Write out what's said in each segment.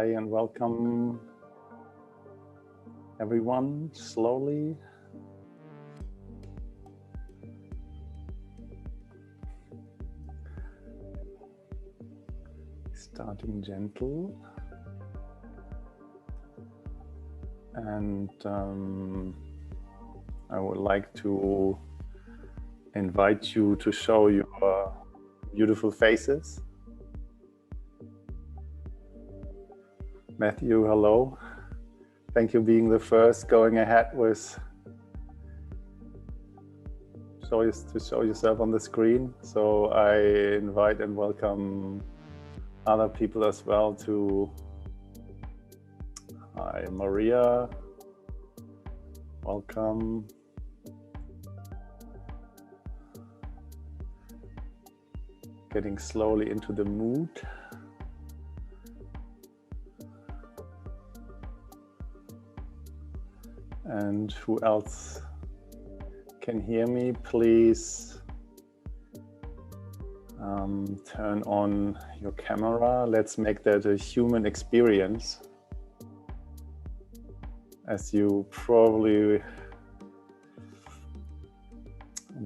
Hi and welcome everyone, slowly. Starting gentle. And I would like to invite you to show your beautiful faces. Matthew, hello. Thank you for being the first going ahead with to show yourself on the screen. So I invite and welcome other people as well to. Hi, Maria. Welcome. Getting slowly into the mood. And who else can hear me? Please turn on your camera. Let's make that a human experience. As you probably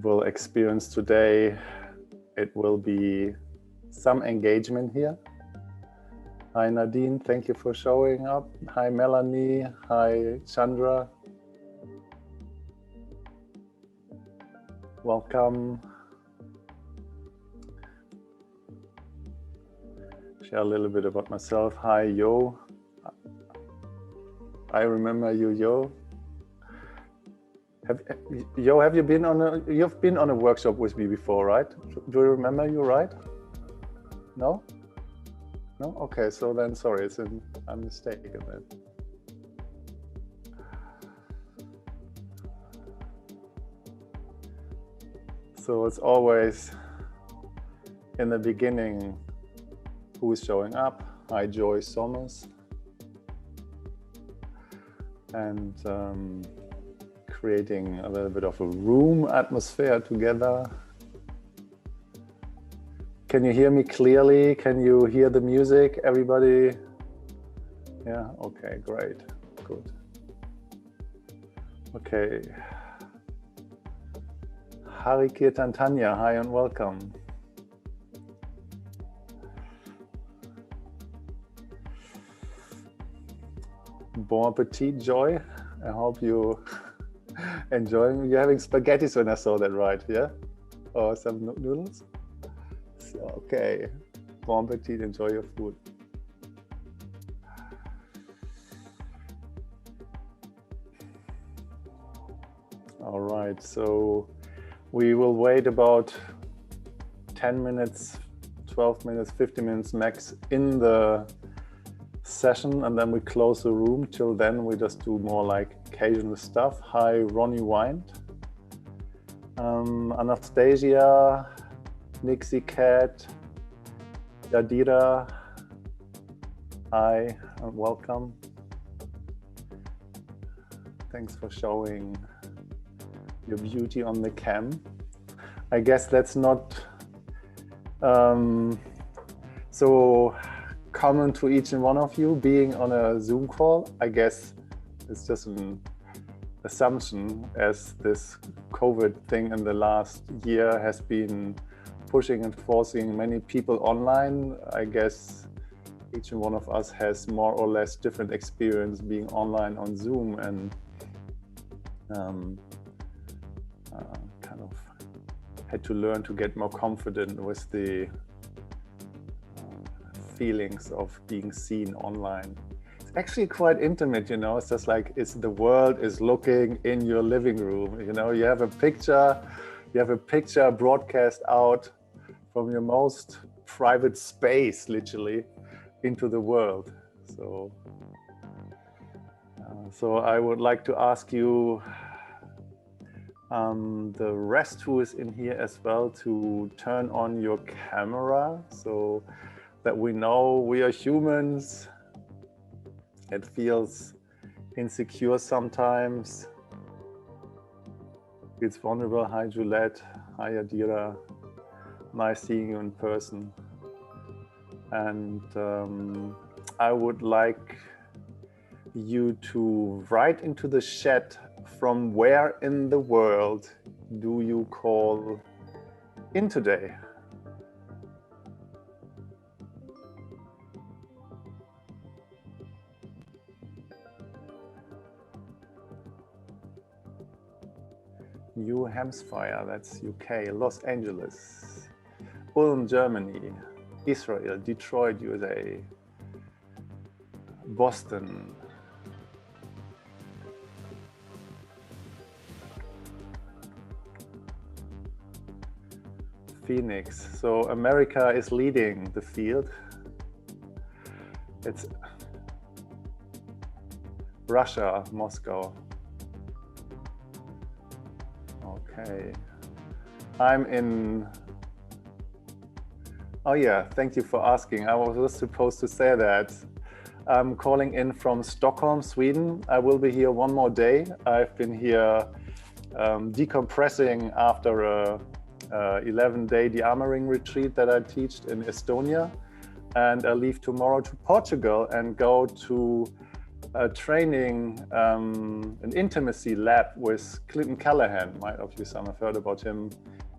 will experience today, it will be some engagement here. Hi Nadine, thank you for showing up. Hi Melanie, hi Chandra. Welcome. Share a little bit about myself. Hi Yo. I remember you, Yo. Have you been on you've been on a workshop with me before, right? Do you remember you, right? No? No? Okay, so then sorry, it's a mistake then. So it's always in the beginning who is showing up. Hi Joy Sommers. And creating a little bit of a room atmosphere together. Can you hear me clearly? Can you hear the music, everybody? Yeah, okay, great, good. Okay. Hari Kirtan Tanya, hi and welcome. Bon appetit, Joy. I hope you enjoying. You're having spaghettis when I saw that, right? Yeah? Or some noodles? So, okay. Bon appetit, enjoy your food. All right, so we will wait about 10 minutes, 12 minutes, 50 minutes max in the session, and then we close the room. Till then we just do more like occasional stuff. Hi Ronnie Wind, Anastasia, Nixie Cat, Yadira, hi and welcome. Thanks for showing your beauty on the cam. I guess that's not so common to each and one of you being on a Zoom call. I guess it's just an assumption, as this COVID thing in the last year has been pushing and forcing many people online. I guess each and one of us has more or less different experience being online on Zoom, and kind of had to learn to get more confident with the feelings of being seen online. It's actually quite intimate, you know. It's just like the world is looking in your living room. You know, you have a picture broadcast out from your most private space, literally, into the world. So, so I would like to ask you, the rest who is in here as well, to turn on your camera so that we know we are humans. It feels insecure sometimes. It's vulnerable. Hi Juliette, hi Adira. Nice seeing you in person. And I would like you to write into the chat from where in the world do you call in today? New Hampshire, that's UK, Los Angeles, Ulm, Germany, Israel, Detroit, USA, Boston, Phoenix. So America is leading the field. It's Russia, Moscow. Okay. I'm in. Oh yeah, thank you for asking. I was supposed to say that. I'm calling in from Stockholm, Sweden. I will be here one more day. I've been here decompressing after a 11-day de-armoring retreat that I teach in Estonia. And I leave tomorrow to Portugal and go to a training, an intimacy lab with Clinton Callahan. Might of you some have heard about him.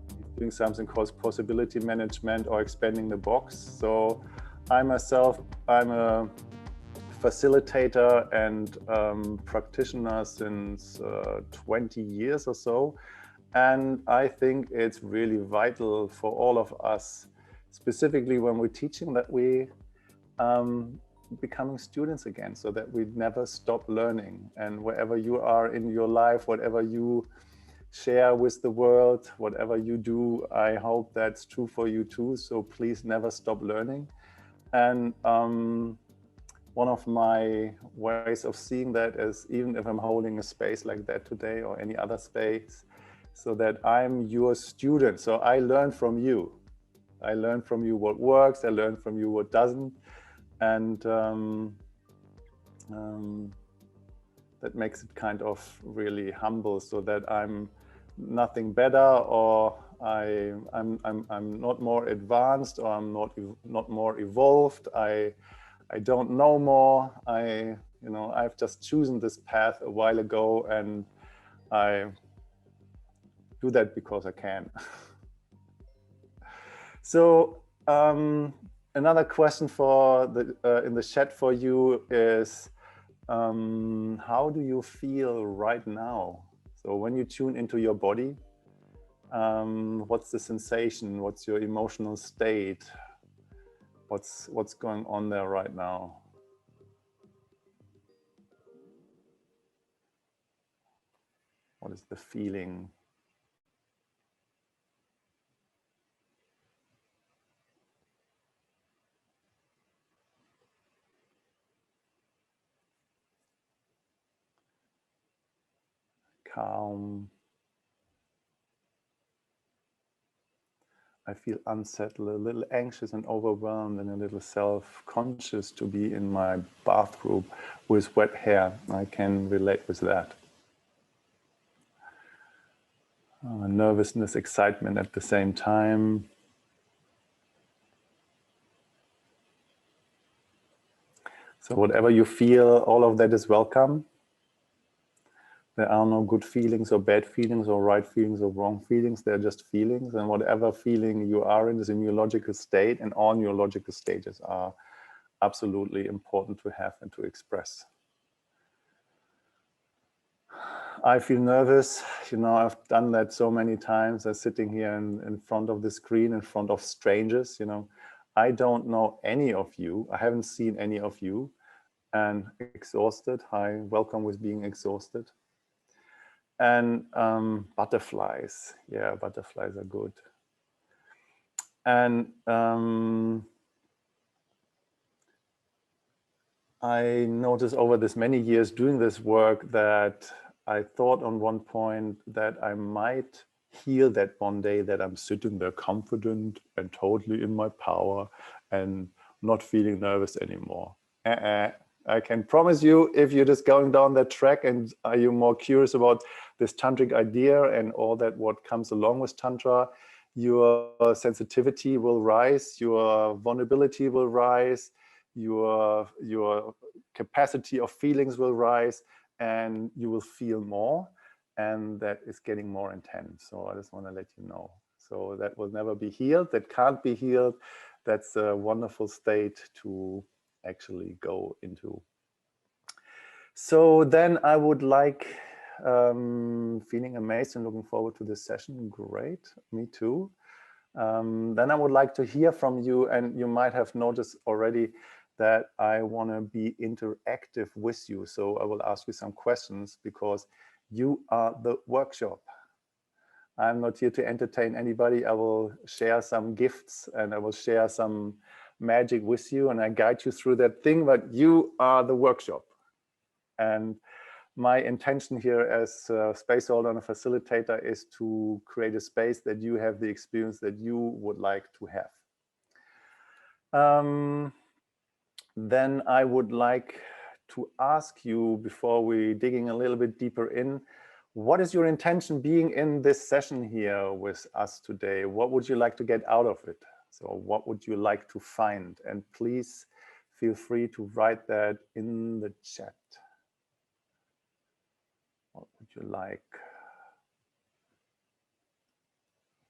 He's doing something called possibility management or expanding the box. So I myself, I'm a facilitator and practitioner since 20 years or so. And I think it's really vital for all of us, specifically when we're teaching, that we becoming students again, so that we never stop learning. And wherever you are in your life, whatever you share with the world, whatever you do, I hope that's true for you too. So please never stop learning. And one of my ways of seeing that is, even if I'm holding a space like that today or any other space, so that I'm your student. So I learn from you. I learn from you what works, I learn from you what doesn't. And that makes it kind of really humble, so that I'm nothing better, or I'm not more advanced, or I'm not more evolved. I don't know more. I've just chosen this path a while ago, and I do that because I can. So another question for the in the chat for you is, how do you feel right now? So when you tune into your body, what's the sensation? What's your emotional state? What's going on there right now? What is the feeling? Calm. I feel unsettled, a little anxious and overwhelmed, and a little self-conscious to be in my bathrobe with wet hair. I can relate with that. Nervousness, excitement at the same time. So whatever you feel, all of that is welcome. There are no good feelings or bad feelings or right feelings or wrong feelings. They're just feelings, and whatever feeling you are in is a neurological state, and all neurological stages are absolutely important to have and to express. I feel nervous. I've done that so many times. I'm sitting here in front of the screen, in front of strangers. I don't know any of you. I haven't seen any of you, and exhausted. Hi, welcome with being exhausted. And butterflies. Yeah, butterflies are good. And I noticed over this many years doing this work that I thought on one point that I might heal that one day, that I'm sitting there confident and totally in my power and not feeling nervous anymore. I can promise you, if you're just going down that track and are you more curious about this tantric idea and all that what comes along with Tantra, your sensitivity will rise, your vulnerability will rise, your capacity of feelings will rise, and you will feel more, and that is getting more intense. So I just want to let you know. So that will never be healed, that can't be healed. That's a wonderful state to actually go into. So then I would like, feeling amazed and looking forward to this session. Great, me too. Then I would like to hear from you, and you might have noticed already that I want to be interactive with you. So I will ask you some questions because you are the workshop. I'm not here to entertain anybody. I will share some gifts and I will share some magic with you, and I guide you through that thing, but you are the workshop. And my intention here as a space holder and a facilitator is to create a space that you have the experience that you would like to have. Then I would like to ask you, before we digging a little bit deeper in, what is your intention being in this session here with us today? What would you like to get out of it? So what would you like to find? And please feel free to write that in the chat. What would you like?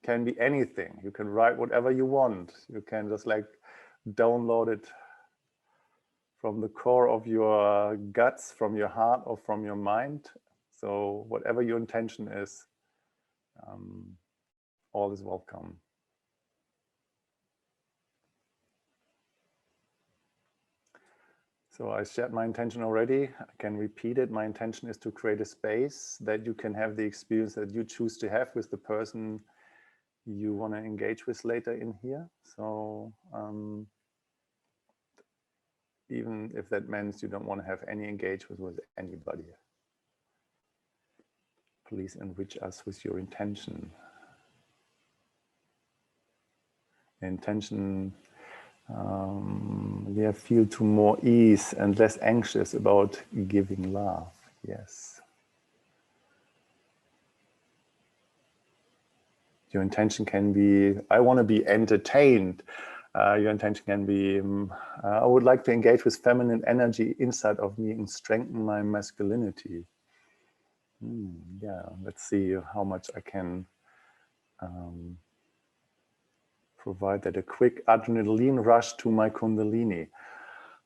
Can be anything. You can write whatever you want. You can just like download it from the core of your guts, from your heart, or from your mind. So whatever your intention is, all is welcome. So I shared my intention already. I can repeat it. My intention is to create a space that you can have the experience that you choose to have with the person you want to engage with later in here. So even if that means you don't want to have any engagement with anybody, please enrich us with your intention. Intention, feel to more ease and less anxious about giving love. Yes. Your intention can be, I want to be entertained. Your intention can be, I would like to engage with feminine energy inside of me and strengthen my masculinity. Yeah, let's see how much I can provide that. A quick adrenaline rush to my Kundalini.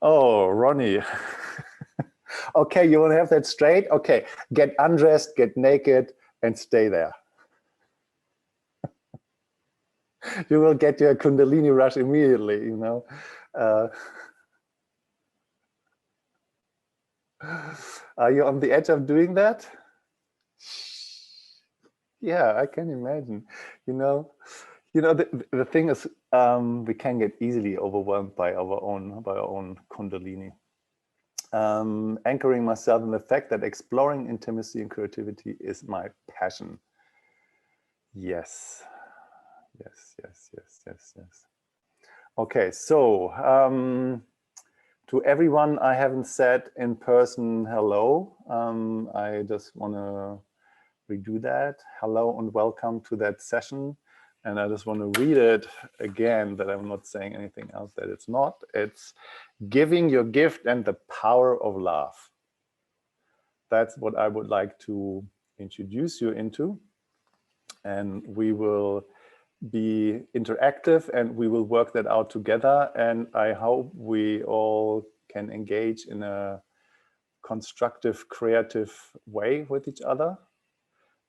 Oh, Ronnie. Okay, you want to have that straight? Okay, get undressed, get naked, and stay there. You will get your Kundalini rush immediately, you know. Are you on the edge of doing that? Yeah, I can imagine. You know, the thing is, we can get easily overwhelmed by our own Kundalini. Anchoring myself in the fact that exploring intimacy and creativity is my passion. Yes. Okay, so to everyone I haven't said in person hello, I just want to redo that. Hello and welcome to that session. And I just want to read it again, that I'm not saying anything else that it's not. It's giving your gift and the power of love. That's what I would like to introduce you into. And we will be interactive and we will work that out together. And I hope we all can engage in a constructive, creative way with each other.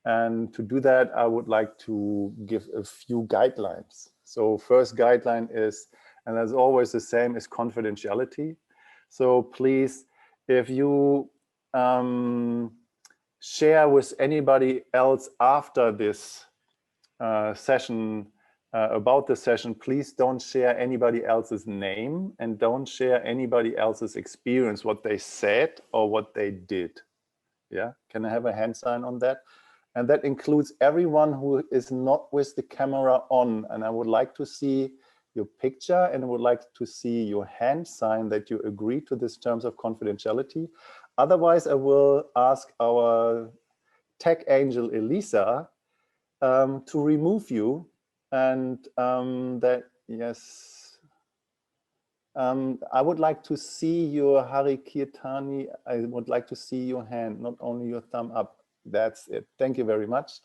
And to do that, I would like to give a few guidelines. So first guideline is, and as always the same, is confidentiality. So please, if you share with anybody else after this session, about the session, please don't share anybody else's name and don't share anybody else's experience, what they said or what they did. Yeah, can I have a hand sign on that? And that includes everyone who is not with the camera on. And I would like to see your picture and I would like to see your hand sign that you agree to these terms of confidentiality. Otherwise, I will ask our tech angel, Elisa, to remove you. And that, yes, I would like to see your Hari Kirtani. I would like to see your hand, not only your thumb up. That's it. Thank you very much.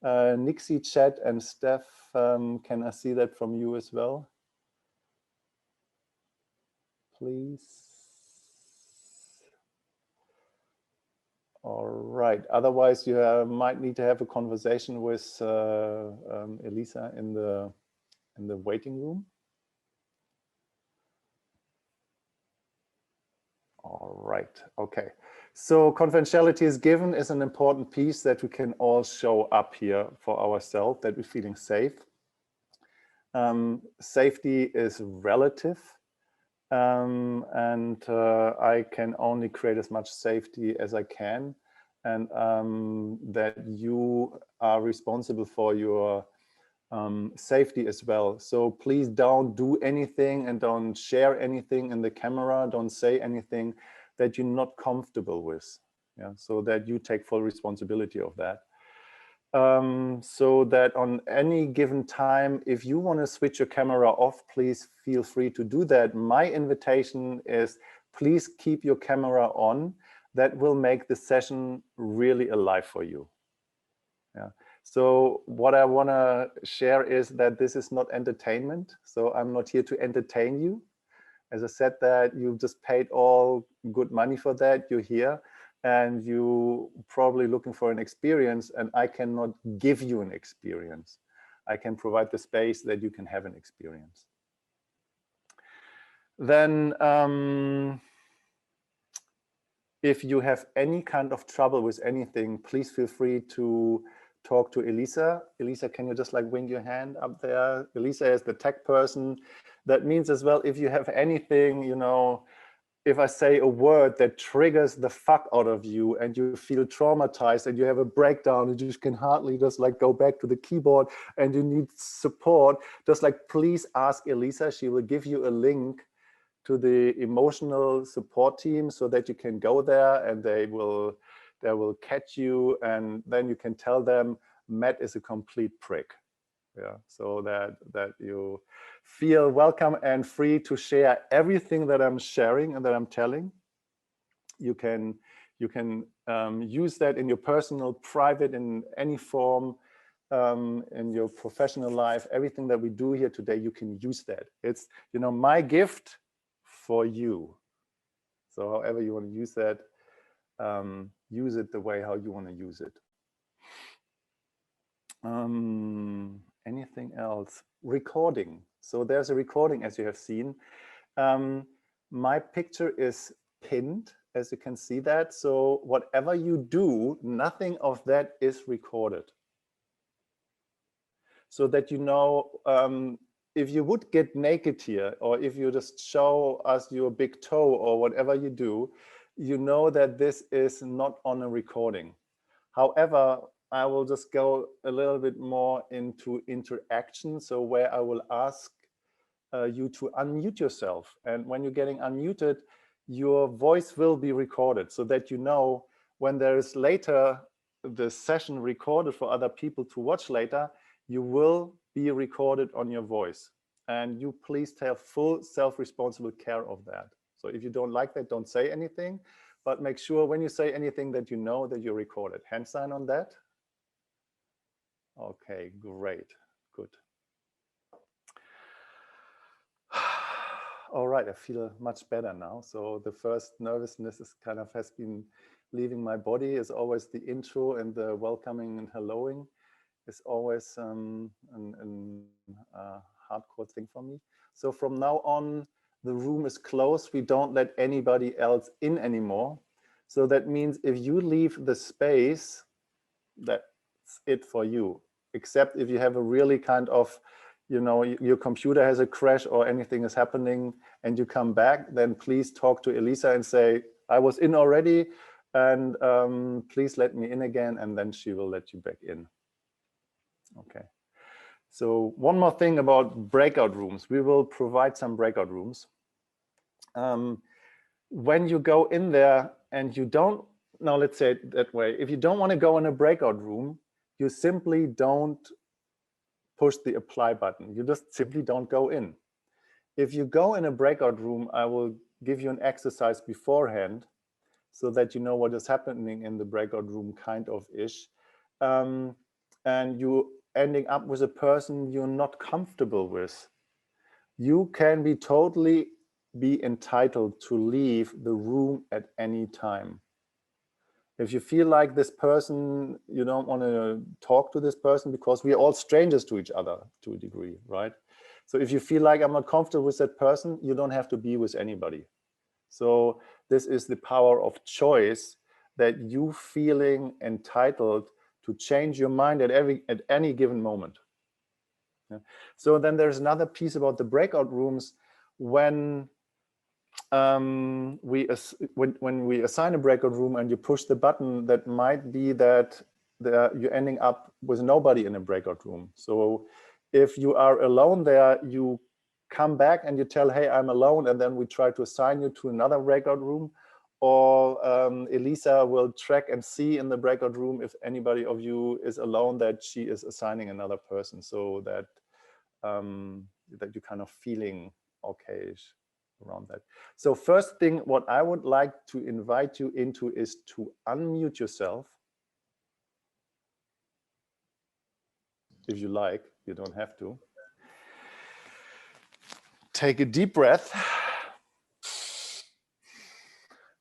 Nixie, Chat, and Steph, can I see that from you as well? Please. All right. Otherwise, you might need to have a conversation with Elisa in the waiting room. All right. Okay. So confidentiality is given is an important piece that we can all show up here for ourselves, that we're feeling safe. Safety is relative. And I can only create as much safety as I can, and that you are responsible for your safety as well. So please don't do anything and don't share anything in the camera, don't say anything that you're not comfortable with, yeah, so that you take full responsibility of that. So that on any given time, if you want to switch your camera off, please feel free to do that. My invitation is, please keep your camera on. That will make the session really alive for you. Yeah. So what I want to share is that this is not entertainment. So I'm not here to entertain you. As I said, that you just paid all good money for that. You're here and you probably looking for an experience, and I cannot give you an experience. I can provide the space that you can have an experience. Then if you have any kind of trouble with anything, please feel free to talk to Elisa. Elisa, can you just like wing your hand up there? Elisa is the tech person. That means as well, if you have anything, you know, if I say a word that triggers the fuck out of you and you feel traumatized and you have a breakdown and you just can hardly just like go back to the keyboard and you need support, just like please ask Elisa. She will give you a link to the emotional support team so that you can go there and they will catch you, and then you can tell them Matt is a complete prick. Yeah, so that you feel welcome and free to share everything that I'm sharing and that I'm telling. You can use that in your personal, private, in any form, in your professional life. Everything that we do here today, you can use that. It's, you know, my gift for you. So however you want to use that, use it the way how you want to use it. Anything else? Recording. So there's a recording, as you have seen. My picture is pinned, as you can see that. So whatever you do, nothing of that is recorded. So that you know, if you would get naked here, or if you just show us your big toe or whatever you do, you know that this is not on a recording. However, I will just go a little bit more into interaction. So where I will ask you to unmute yourself. And when you're getting unmuted, your voice will be recorded so that you know when there is later the session recorded for other people to watch later, you will be recorded on your voice. And you please take full self-responsible care of that. So if you don't like that, don't say anything, but make sure when you say anything that you know that you're recorded. Hand sign on that. Okay, great, good. All right, I feel much better now. So the first nervousness is kind of has been leaving my body. Is always the intro and the welcoming and helloing is always a hardcore thing for me. So from now on, the room is closed. We don't let anybody else in anymore. So that means if you leave the space, that's it for you, except if you have a really kind of, you know, your computer has a crash or anything is happening and you come back, then please talk to Elisa and say, I was in already and please let me in again, and then she will let you back in. Okay. So one more thing about breakout rooms. We will provide some breakout rooms. When you go in there and you don't, now let's say it that way, if you don't want to go in a breakout room, you simply don't push the apply button. You just simply don't go in. if you go in a breakout room, I will give you an exercise beforehand so that you know what is happening in the breakout room, kind of ish. And you ending up with a person you're not comfortable with. You can be totally entitled to leave the room at any time. If you feel like this person, you don't want to talk to this person, because we are all strangers to each other to a degree, right? So if you feel like I'm not comfortable with that person, you don't have to be with anybody. So this is the power of choice, that you feeling entitled to change your mind at any given moment. Yeah. So then there's another piece about the breakout rooms. When when we assign a breakout room and you push the button, that might be that you're ending up with nobody in a breakout room. So if you are alone there, you come back and you tell, hey, I'm alone, and then we try to assign you to another breakout room. Or Elisa will track and see in the breakout room if anybody of you is alone, that she is assigning another person, so that that you're kind of feeling okay around that. So first thing, what I would like to invite you into is to unmute yourself. If you like, you don't have to. Take a deep breath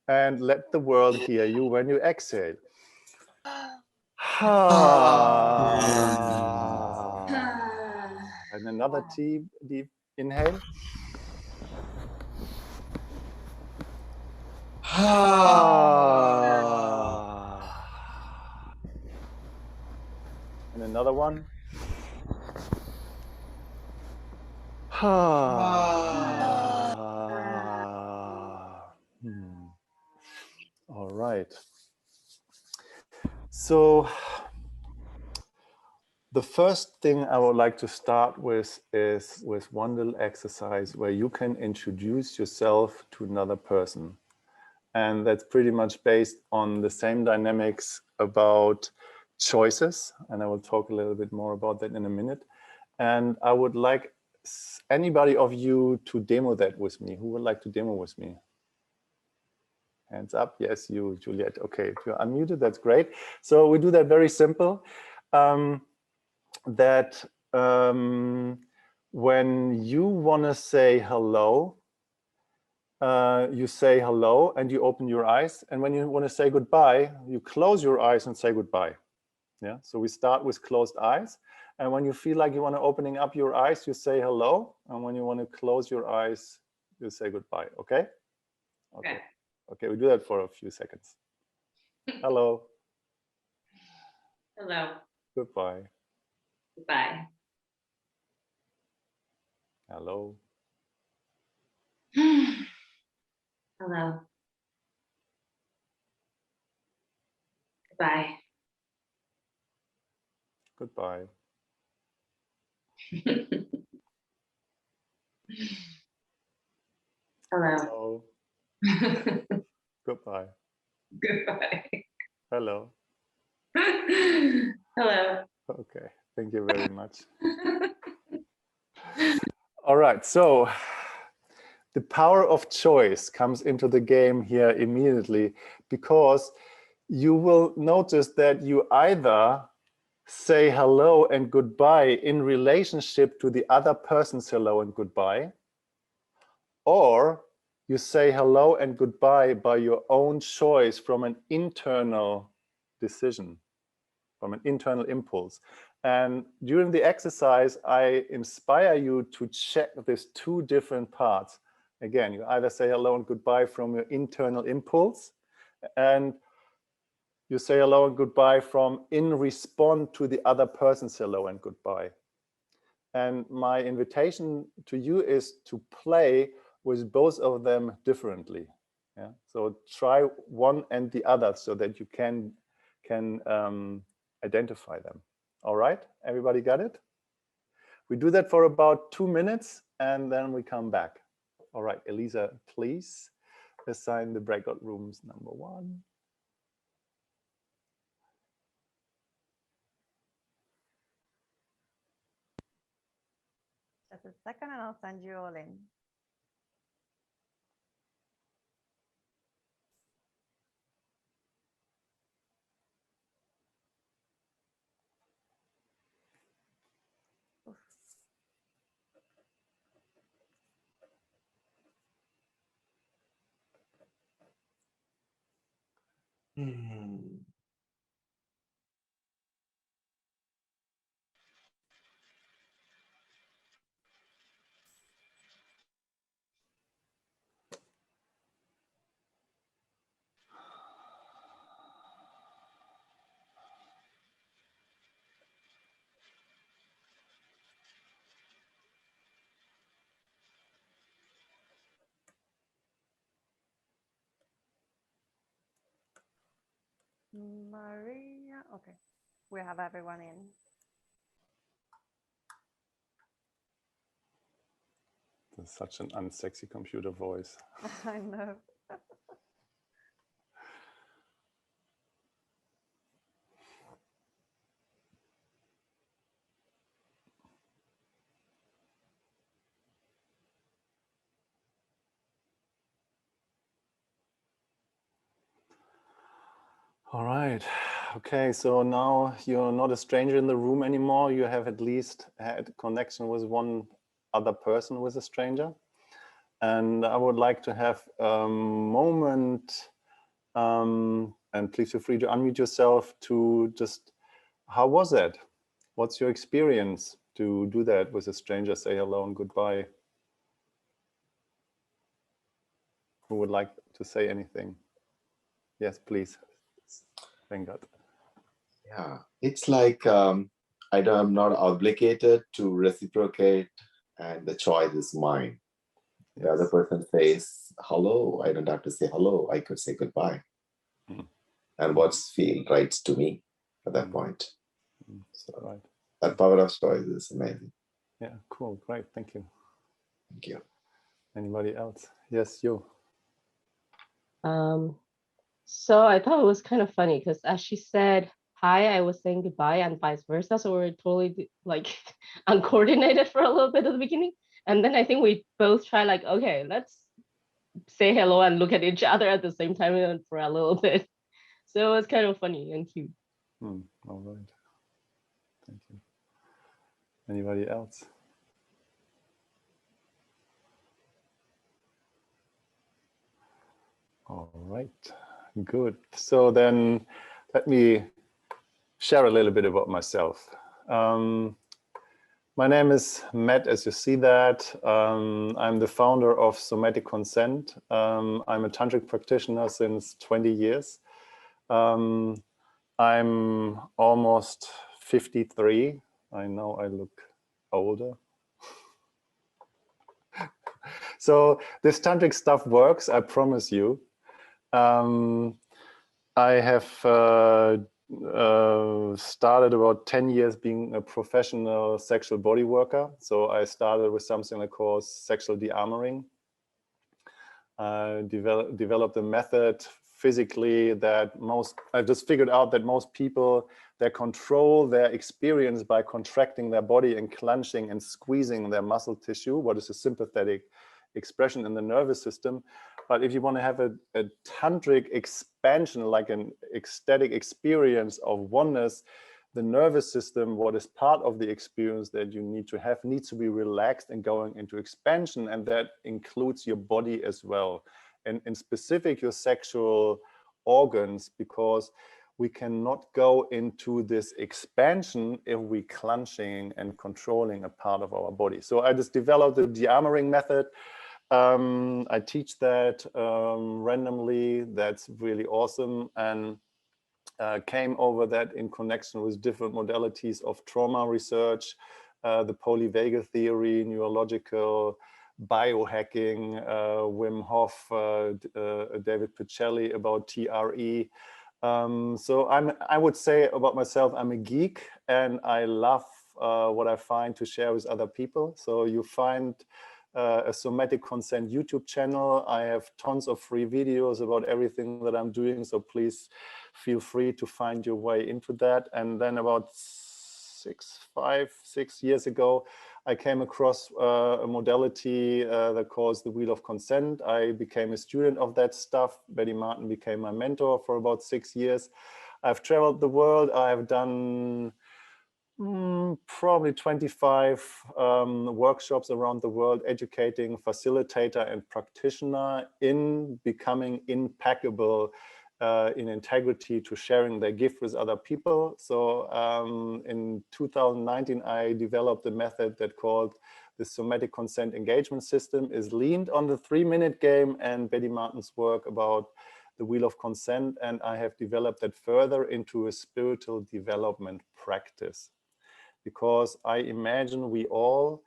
and let the world hear you when you exhale. And another deep inhale. And another one. All right. So the first thing I would like to start with is with one little exercise where you can introduce yourself to another person. And that's pretty much based on the same dynamics about choices. And I will talk a little bit more about that in a minute. And I would like anybody of you to demo that with me. Who would like to demo with me? Hands up. Yes, you, Juliet. Okay, if you're unmuted, that's great. So we do that very simple. When you want to say hello, you say hello and you open your eyes. And when you want to say goodbye, you close your eyes and say goodbye. Yeah. So we start with closed eyes. And when you feel like you want to opening up your eyes, you say hello. And when you want to close your eyes, you say goodbye. Okay? Okay. Okay, we do that for a few seconds. Hello. Hello. Goodbye. Goodbye. Hello. Hello. Goodbye. Goodbye. Hello. Hello. Goodbye. Goodbye. Hello. Hello. Okay, thank you very much. All right, so the power of choice comes into the game here immediately, because you will notice that you either say hello and goodbye in relationship to the other person's hello and goodbye, or you say hello and goodbye by your own choice from an internal decision, from an internal impulse. And during the exercise, I inspire you to check these two different parts. Again, you either say hello and goodbye from your internal impulse, and you say hello and goodbye from in response to the other person's hello and goodbye. And my invitation to you is to play with both of them differently. Yeah? So try one and the other so that you can identify them. All right, everybody got it? We do that for about 2 minutes and then we come back. All right, Elisa, please assign the breakout rooms number 1. Just a second and I'll send you all in. Maria, okay, we have everyone in. There's such an unsexy computer voice. I know. All right. Okay, so now you're not a stranger in the room anymore. You have at least had a connection with one other person, with a stranger. And I would like to have a moment, and please feel free to unmute yourself, to just, how was that? What's your experience to do that with a stranger, say hello and goodbye? Who would like to say anything? Yes, please. Thank God. Yeah, it's like I'm not obligated to reciprocate, and the choice is mine. Yes. The other person says hello, I don't have to say hello, I could say goodbye. And what's feel right to me at that point. So right. That power of choice is amazing. Yeah, cool, great, thank you. Thank you. Anybody else? Yes, you. So I thought it was kind of funny because as she said hi, I was saying goodbye and vice versa. So we're totally like uncoordinated for a little bit at the beginning. And then I think we both try like, okay, let's say hello and look at each other at the same time for a little bit. So it's kind of funny and cute. All right. Thank you. Anybody else? All right, good. So then let me share a little bit about myself. My name is Matt, as you see that. I'm the founder of Somatic Consent. I'm a tantric practitioner since 20 years. I'm almost 53. I know I look older. So this tantric stuff works, I promise you. I have started about 10 years being a professional sexual body worker. So I started with something I call sexual de-armoring. Developed a method physically that I just figured out that most people, they control their experience by contracting their body and clenching and squeezing their muscle tissue, what is a sympathetic expression in the nervous system. But if you want to have a tantric expansion, like an ecstatic experience of oneness, the nervous system, what is part of the experience that you need to have, needs to be relaxed and going into expansion. And that includes your body as well. And in specific, your sexual organs, because we cannot go into this expansion if we're clenching and controlling a part of our body. So I just developed the de-armoring method. I teach that randomly. That's really awesome. And came over that in connection with different modalities of trauma research, the polyvagal theory, neurological, biohacking, Wim Hof, David Pichelli about TRE. So I would say about myself, I'm a geek and I love what I find to share with other people. So you find a Somatic Consent YouTube channel. I have tons of free videos about everything that I'm doing. So please feel free to find your way into that. And then about 6 years ago, I came across a modality that calls the Wheel of Consent. I became a student of that stuff. Betty Martin became my mentor for about 6 years. I've traveled the world. I've done probably 25 workshops around the world, educating facilitator and practitioner in becoming impeccable in integrity to sharing their gift with other people. So in 2019, I developed a method that called the Somatic Consent engagement system, is leaned on the 3-minute game and Betty Martin's work about the wheel of consent. And I have developed that further into a spiritual development practice, because I imagine we all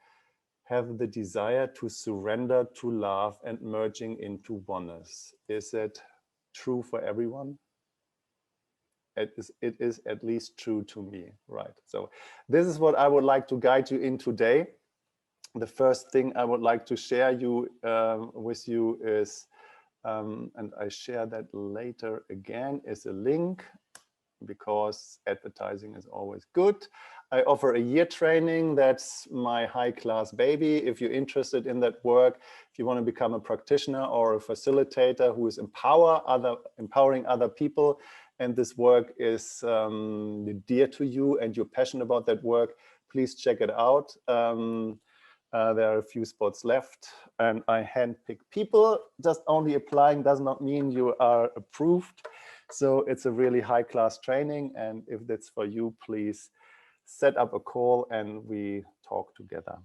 have the desire to surrender to love and merging into oneness. Is that true for everyone? It is at least true to me, right? So this is what I would like to guide you in today. The first thing I would like to share with you is, and I share that later again, is a link, because advertising is always good. I offer a year training. That's my high-class baby. If you're interested in that work, if you want to become a practitioner or a facilitator who is empowering other people, and this work is dear to you and you're passionate about that work, please check it out. There are a few spots left, and I handpick people. Just only applying does not mean you are approved. So it's a really high-class training, and if that's for you, please set up a call and we talk together.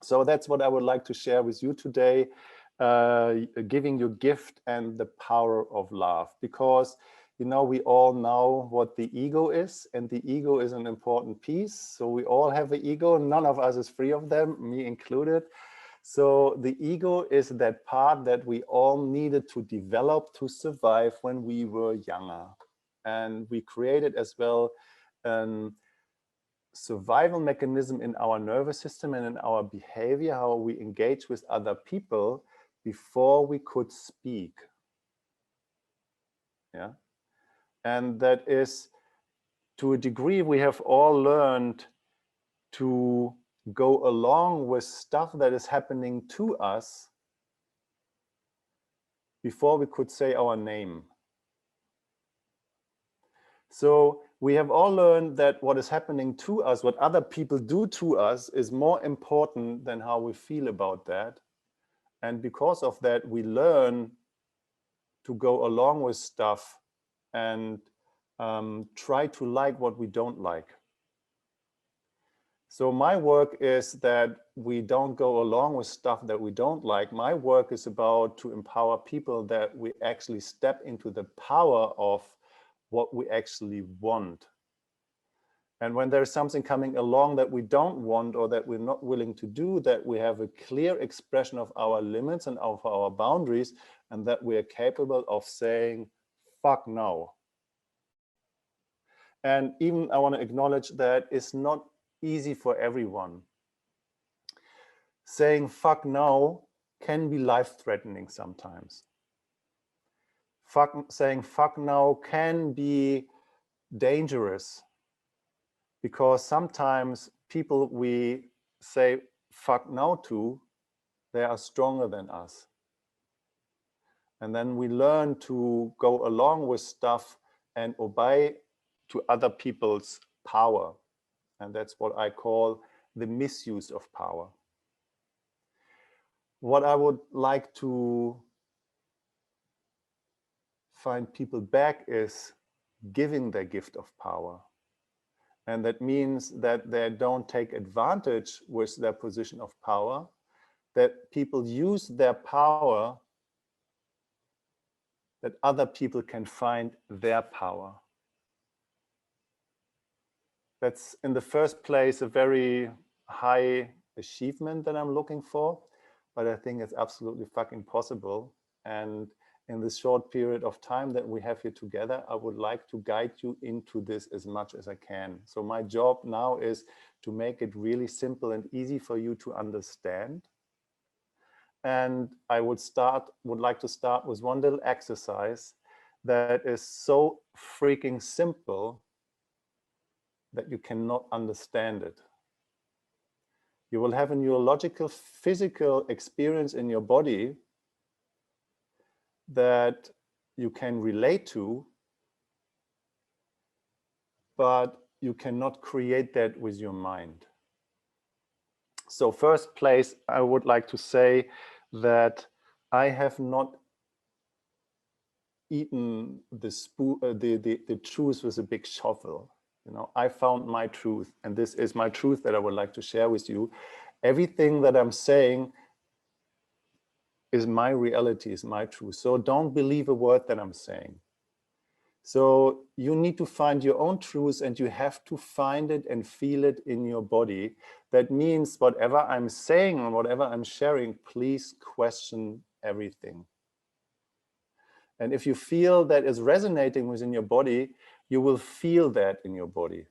So that's what I would like to share with you today, giving your gift and the power of love, because you know, we all know what the ego is, and the ego is an important piece. So we all have an ego. None of us is free of them, me included. So the ego is that part that we all needed to develop to survive when we were younger. And we created as well a survival mechanism in our nervous system and in our behavior, how we engage with other people before we could speak. Yeah. And that is, to a degree, we have all learned to go along with stuff that is happening to us before we could say our name. So we have all learned that what is happening to us, what other people do to us, is more important than how we feel about that. And because of that, we learn to go along with stuff and try to like what we don't like. So my work is that we don't go along with stuff that we don't like. My work is about to empower people that we actually step into the power of what we actually want. And when there's something coming along that we don't want or that we're not willing to do, that we have a clear expression of our limits and of our boundaries, and that we are capable of saying, fuck no. And even I want to acknowledge that it's not easy for everyone. Saying fuck no can be life-threatening sometimes. Saying fuck no can be dangerous, because sometimes people we say fuck no to, they are stronger than us. And then we learn to go along with stuff and obey to other people's power. And that's what I call the misuse of power. What I would like to find people back is giving their gift of power. And that means that they don't take advantage with their position of power, that people use their power, that other people can find their power. That's in the first place a very high achievement that I'm looking for, but I think it's absolutely fucking possible. And in this short period of time that we have here together, I would like to guide you into this as much as I can. So my job now is to make it really simple and easy for you to understand. And I would like to start with one little exercise that is so freaking simple that you cannot understand it. You will have a neurological, physical experience in your body that you can relate to, but you cannot create that with your mind. So first place, I would like to say that I have not eaten the truth with a big shovel. You know, I found my truth, and this is my truth that I would like to share with you. Everything that I'm saying is my reality, is my truth. So don't believe a word that I'm saying. So you need to find your own truth, and you have to find it and feel it in your body. That means whatever I'm saying and whatever I'm sharing, please question everything. And if you feel that is resonating within your body, you will feel that in your body.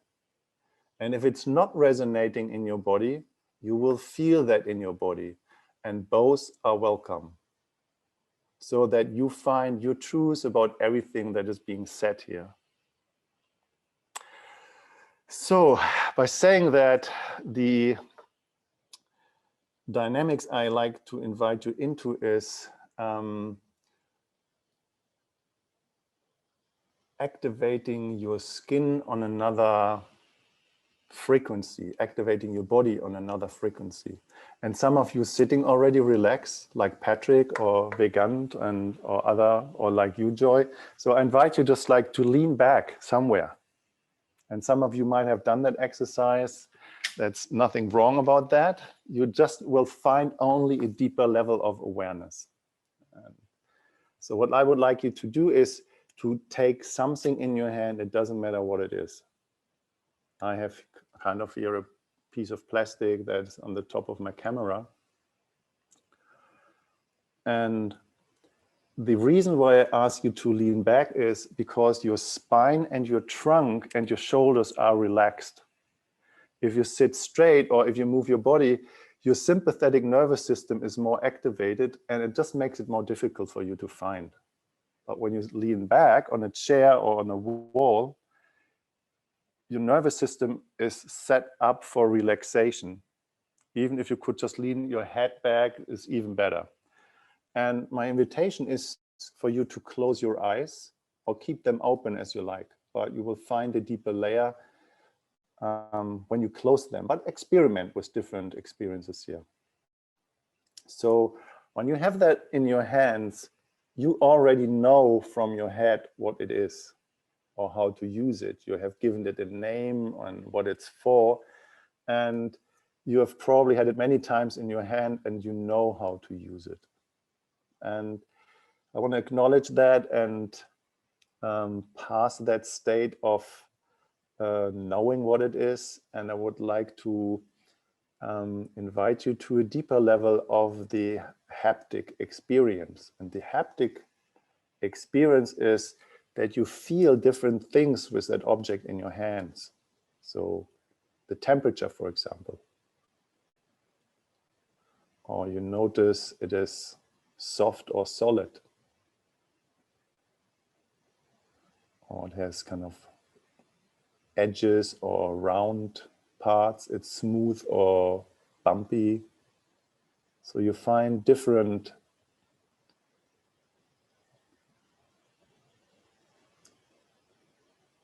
And if it's not resonating in your body, you will feel that in your body. And both are welcome. So that you find your truth about everything that is being said here. So by saying that, the dynamics I like to invite you into is activating your skin on another frequency, activating your body on another frequency. And some of you sitting already relaxed, like Patrick or Vegant or like you, Joy. So I invite you just like to lean back somewhere. And some of you might have done that exercise. That's nothing wrong about that. You just will find only a deeper level of awareness. So what I would like you to do is to take something in your hand. It doesn't matter what it is. I have kind of here a piece of plastic that's on the top of my camera. And the reason why I ask you to lean back is because your spine and your trunk and your shoulders are relaxed. If you sit straight or if you move your body, your sympathetic nervous system is more activated, and it just makes it more difficult for you to find. But when you lean back on a chair or on a wall, your nervous system is set up for relaxation. Even if you could just lean your head back, is even better. And my invitation is for you to close your eyes or keep them open as you like, but you will find a deeper layer when you close them, but experiment with different experiences here. So when you have that in your hands, you already know from your head what it is or how to use it. You have given it a name and what it's for, and you have probably had it many times in your hand and you know how to use it. And I want to acknowledge that and pass that state of knowing what it is. And I would like to invite you to a deeper level of the haptic experience. And the haptic experience is that you feel different things with that object in your hands. So the temperature, for example. Or you notice it is soft or solid. Or it has kind of edges or round parts. It's smooth or bumpy. So you find different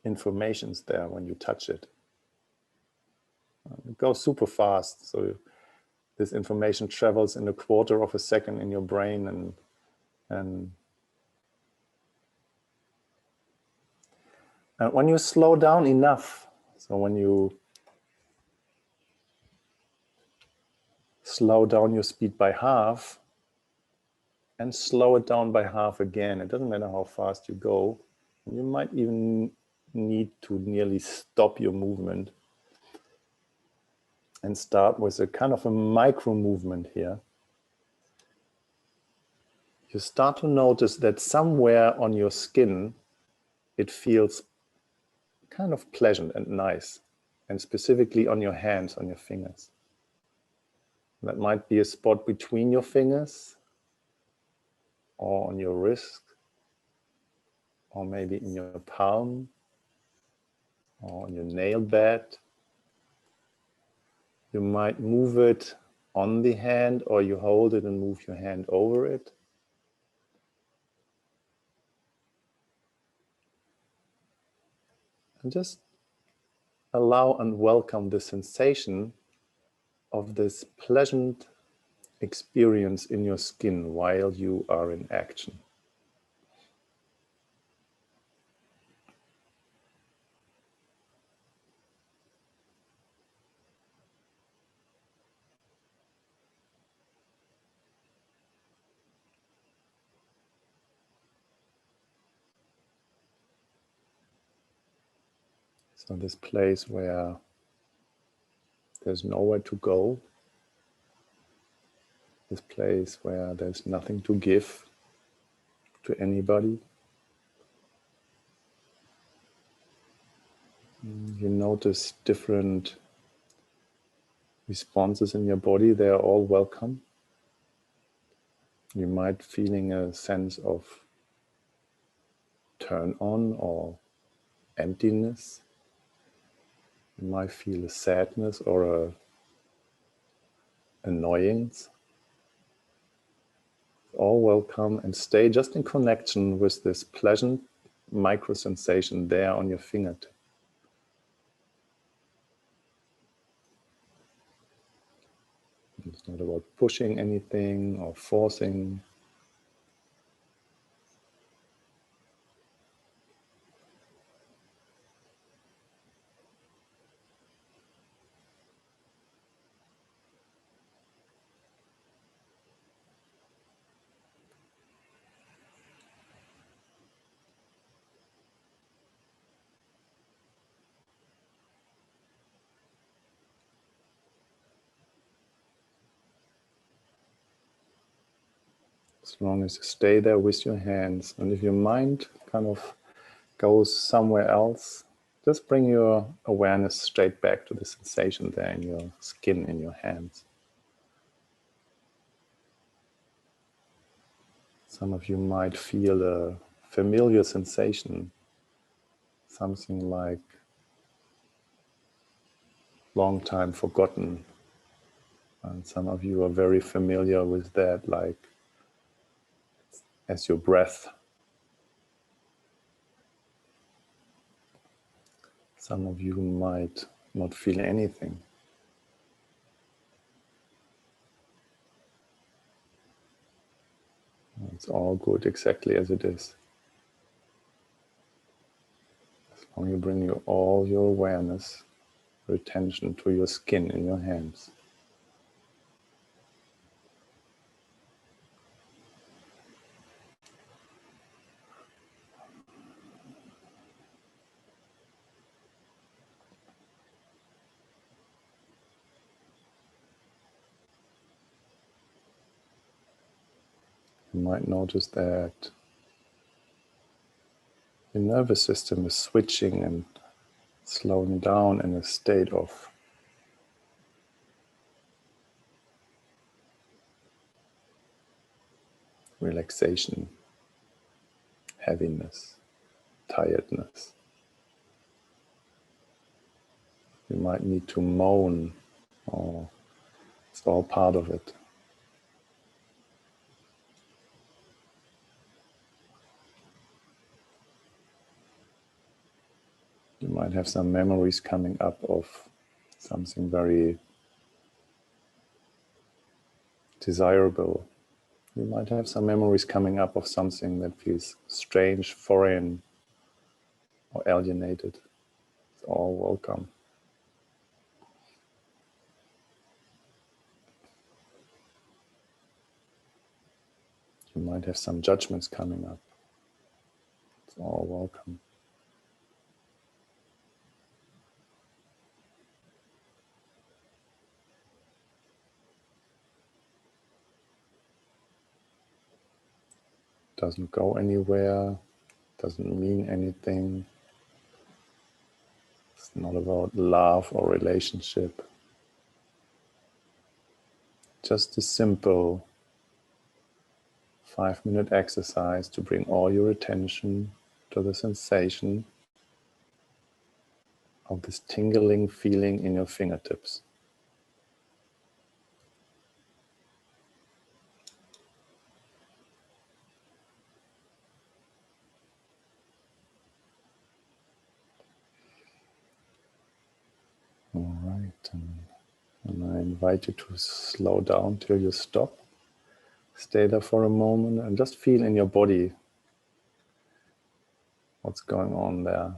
informations there when you touch it. It goes super fast. So this information travels in a quarter of a second in your brain, and when you slow down enough, so when you slow down your speed by half and slow it down by half again, it doesn't matter how fast you go, you might even need to nearly stop your movement and start with a kind of a micro movement here. You start to notice that somewhere on your skin, it feels kind of pleasant and nice, and specifically on your hands, on your fingers. That might be a spot between your fingers, or on your wrist, or maybe in your palm, or on your nail bed. You might move it on the hand, or you hold it and move your hand over it. And just allow and welcome the sensation of this pleasant experience in your skin while you are in action. So this place where there's nowhere to go, this place where there's nothing to give to anybody. You notice different responses in your body. They are all welcome. You might feeling a sense of turn on or emptiness. You might feel a sadness or a annoyance. All welcome, and stay just in connection with this pleasant micro sensation there on your fingertip. It's not about pushing anything or forcing. As long as you stay there with your hands, and if your mind kind of goes somewhere else, just bring your awareness straight back to the sensation there in your skin, in your hands. Some of you might feel a familiar sensation, something like long time forgotten. And some of you are very familiar with that, like as your breath. Some of you might not feel anything. It's all good exactly as it is. As long as you bring all your awareness, your attention to your skin in your hands. You might notice that your nervous system is switching and slowing down in a state of relaxation, heaviness, tiredness. You might need to moan, or it's all part of it. You might have some memories coming up of something very desirable. You might have some memories coming up of something that feels strange, foreign, or alienated. It's all welcome. You might have some judgments coming up. It's all welcome. Doesn't go anywhere, doesn't mean anything. It's not about love or relationship. Just a simple 5-minute exercise to bring all your attention to the sensation of this tingling feeling in your fingertips. All right, and I invite you to slow down till you stop. Stay there for a moment and just feel in your body what's going on there.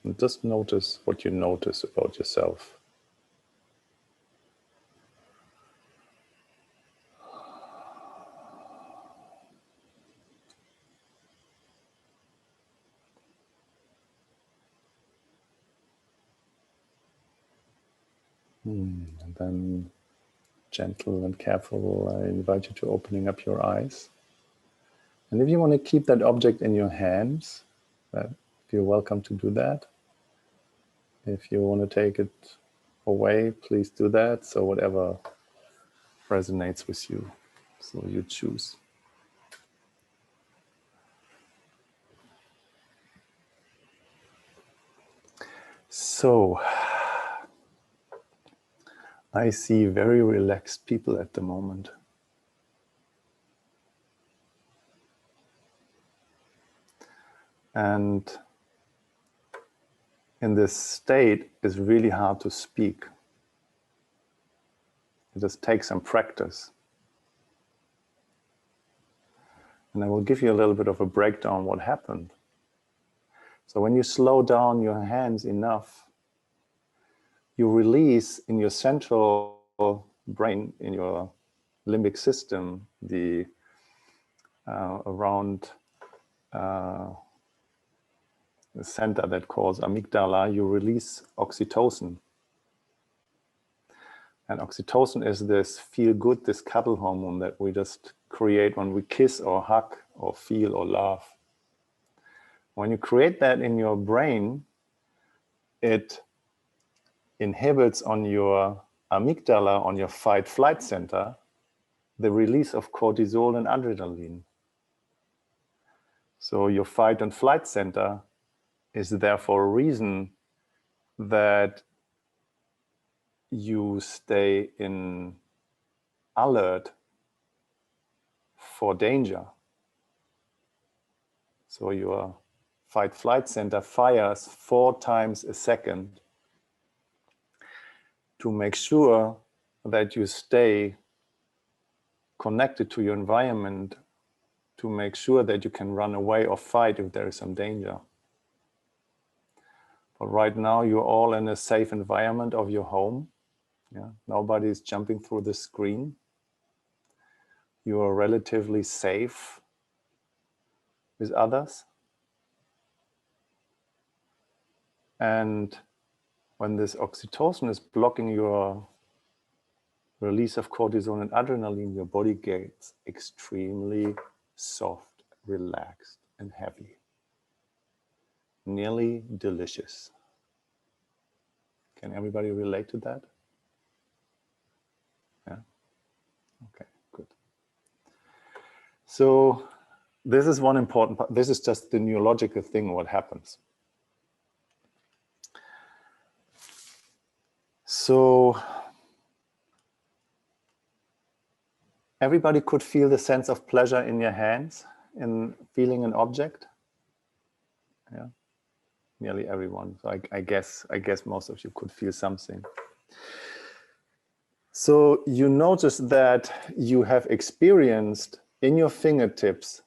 And just notice what you notice about yourself. And then gentle and careful, I invite you to opening up your eyes. And if you want to keep that object in your hands, you're welcome to do that. If you want to take it away, please do that. So whatever resonates with you, so you choose. So I see very relaxed people at the moment. And in this state, it's really hard to speak. It just takes some practice. And I will give you a little bit of a breakdown what happened. So when you slow down your hands enough, you release in your central brain, in your limbic system, the around the center that calls amygdala, you release oxytocin. And oxytocin is this feel good, this cuddle hormone that we just create when we kiss or hug or feel or laugh. When you create that in your brain, it inhibits on your amygdala, on your fight-flight center, the release of cortisol and adrenaline. So your fight and flight center is there for a reason that you stay in alert for danger. So your fight-flight center fires 4 times a second to make sure that you stay connected to your environment, to make sure that you can run away or fight if there is some danger. But right now you're all in a safe environment of your home. Yeah? Nobody is jumping through the screen. You are relatively safe with others. And when this oxytocin is blocking your release of cortisol and adrenaline, your body gets extremely soft, relaxed, and heavy. Nearly delicious. Can everybody relate to that? Yeah? Okay, good. So this is one important part. This is just the neurological thing, what happens. So everybody could feel the sense of pleasure in your hands in feeling an object. Yeah, nearly everyone. So I guess most of you could feel something. So you notice that you have experienced in your fingertips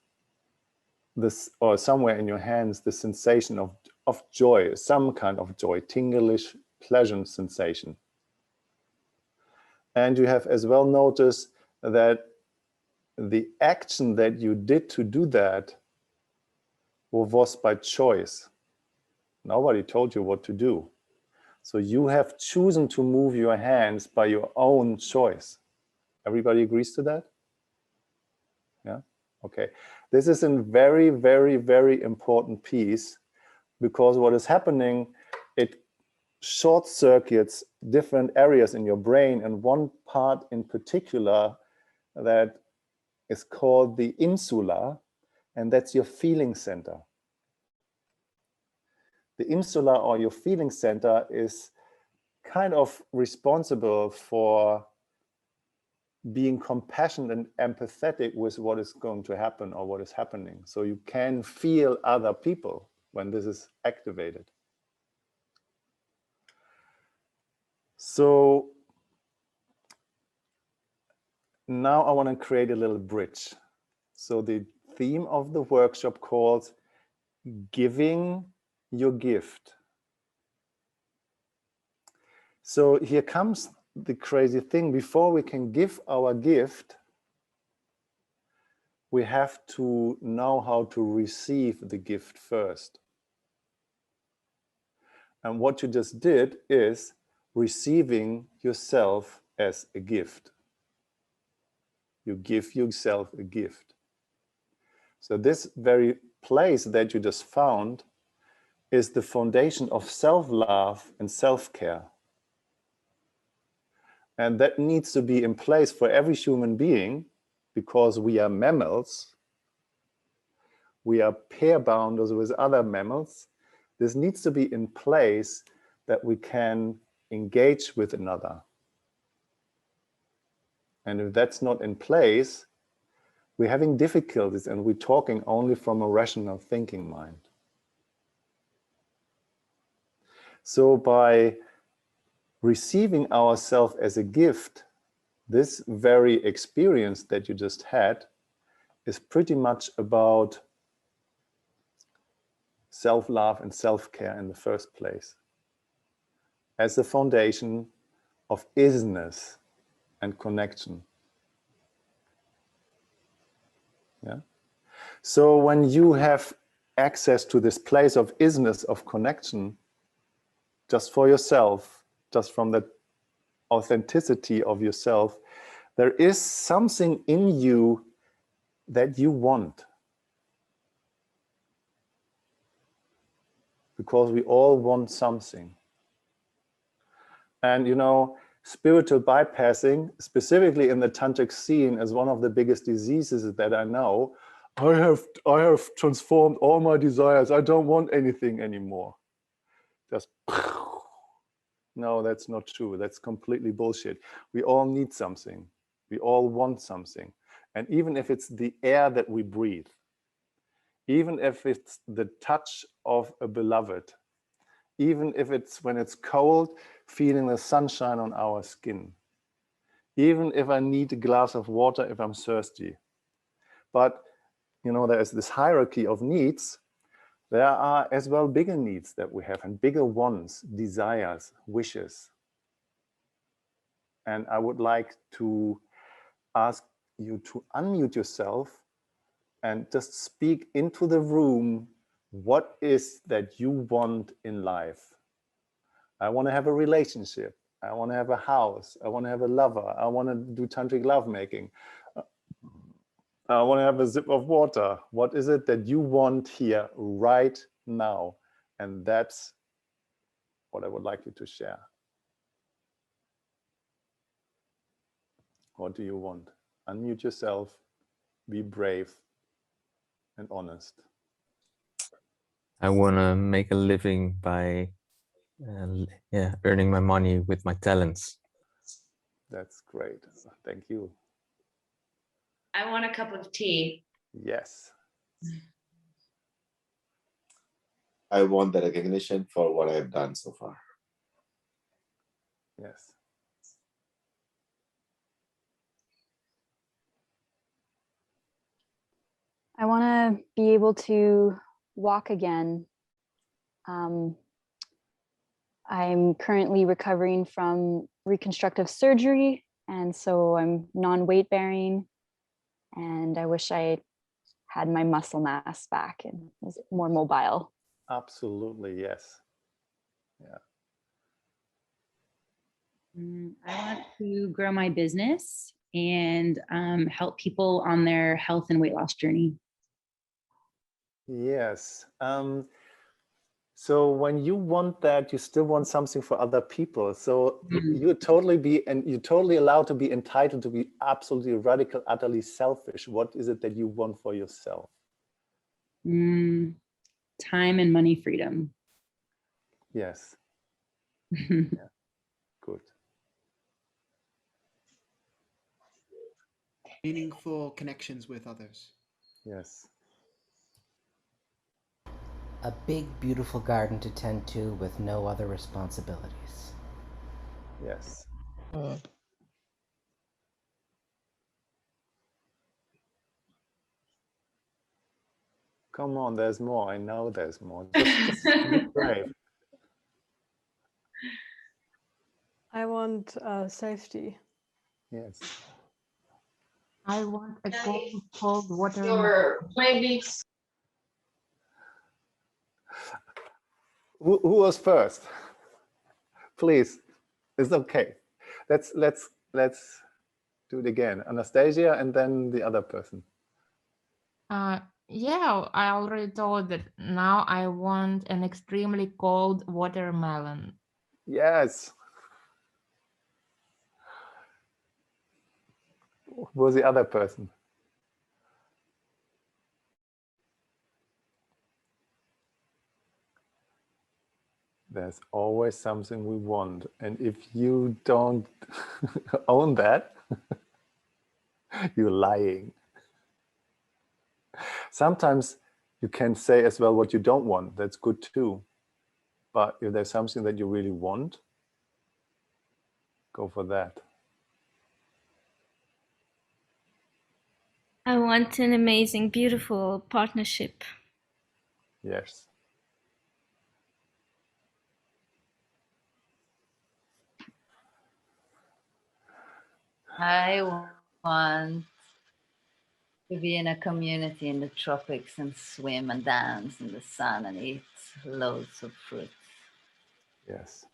this, or somewhere in your hands, the sensation of joy, some kind of joy, tingleish, pleasant sensation. And you have as well noticed that the action that you did to do that was by choice. Nobody told you what to do. So you have chosen to move your hands by your own choice. Everybody agrees to that? Yeah? Okay. This is a very, very, very important piece, because what is happening, it short circuits different areas in your brain, and one part in particular that is called the insula, and that's your feeling center. The insula, or your feeling center, is kind of responsible for being compassionate and empathetic with what is going to happen or what is happening. So you can feel other people when this is activated. So now I want to create a little bridge. So the theme of the workshop calls Giving Your Gift. So here comes the crazy thing. Before we can give our gift, we have to know how to receive the gift first. And what you just did is receiving yourself as a gift. You give yourself a gift. So this very place that you just found is the foundation of self-love and self-care. And that needs to be in place for every human being, because we are mammals. We are pair bounders with other mammals. This needs to be in place that we can engage with another. And if that's not in place, we're having difficulties and we're talking only from a rational thinking mind. So by receiving ourselves as a gift, this very experience that you just had is pretty much about self-love and self-care in the first place, as the foundation of isness and connection. Yeah. So when you have access to this place of isness, of connection, just for yourself, just from the authenticity of yourself, there is something in you that you want. Because we all want something. And you know, spiritual bypassing, specifically in the tantric scene, is one of the biggest diseases that I know. I have transformed all my desires. I don't want anything anymore. Just no, that's not true. That's completely bullshit. We all need something. We all want something. And even if it's the air that we breathe, even if it's the touch of a beloved, even if it's when it's cold, feeling the sunshine on our skin, even if I need a glass of water if I'm thirsty. But you know, there is this hierarchy of needs. There are as well bigger needs that we have, and bigger wants, desires, wishes. And I would like to ask you to unmute yourself and just speak into the room. What is that you want in life? I want to have a relationship. I want to have a house. I want to have a lover. I want to do tantric lovemaking. I want to have a sip of water. What is it that you want here right now? And that's what I would like you to share. What do you want? Unmute yourself. Be brave and honest. I want to make a living by earning my money with my talents. That's great. Thank you. I want a cup of tea. Yes. I want the recognition for what I've done so far. Yes. I want to be able to walk again. I'm currently recovering from reconstructive surgery, and so I'm non-weight bearing, and I wish I had my muscle mass back and was more mobile. Absolutely, yes. Yeah. I want to grow my business and help people on their health and weight loss journey. Yes. So when you want that, you still want something for other people. So you're totally allowed to be entitled to be absolutely radical, utterly selfish. What is it that you want for yourself? Time and money freedom. Yes. Yeah. Good. Meaningful connections with others. Yes. A big, beautiful garden to tend to with no other responsibilities. Yes. Come on, there's more. I know there's more. Just be brave. I want safety. Yes. I want a cold water. Your playlist. Who was first? Please. It's okay. Let's do it again. Anastasia and then the other person. Yeah, I already told that now I want an extremely cold watermelon. Yes. Who was the other person? There's always something we want. And if you don't own that, you're lying. Sometimes you can say as well what you don't want. That's good too. But if there's something that you really want, go for that. I want an amazing, beautiful partnership. Yes. I want to be in a community in the tropics and swim and dance in the sun and eat loads of fruit. Yes.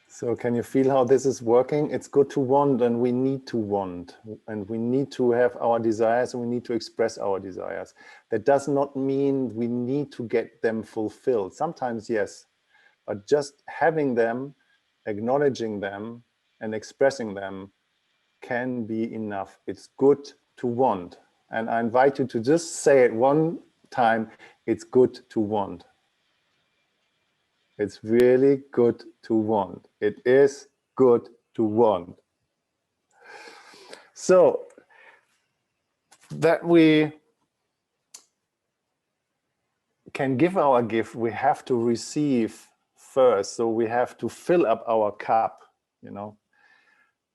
So can you feel how this is working? It's good to want, and we need to want, and we need to have our desires, and we need to express our desires. That does not mean we need to get them fulfilled. Sometimes, yes, but just having them, acknowledging them, and expressing them can be enough. It's good to want. And I invite you to just say it one time. It's good to want. It's really good to want. It is good to want. So that we can give our gift, we have to receive first. So we have to fill up our cup, you know,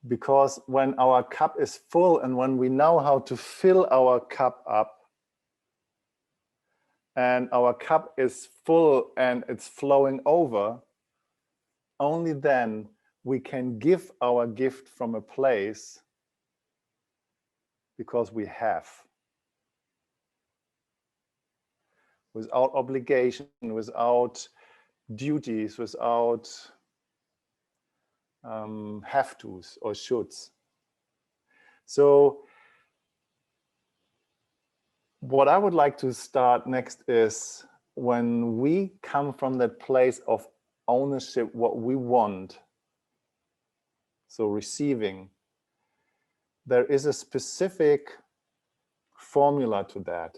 because when our cup is full and when we know how to fill our cup up, and our cup is full and it's flowing over, only then we can give our gift from a place because we have. Without obligation, without duties, without have tos or shoulds. So what I would like to start next is when we come from that place of ownership, what we want, so receiving, there is a specific formula to that.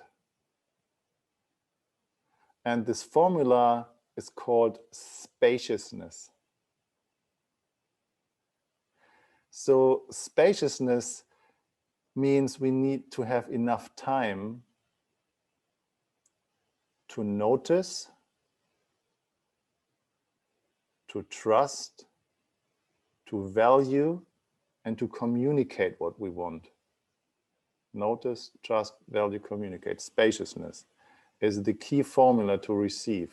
And this formula is called spaciousness. So spaciousness means we need to have enough time to notice, to trust, to value, and to communicate what we want. Notice, trust, value, communicate. Spaciousness is the key formula to receive.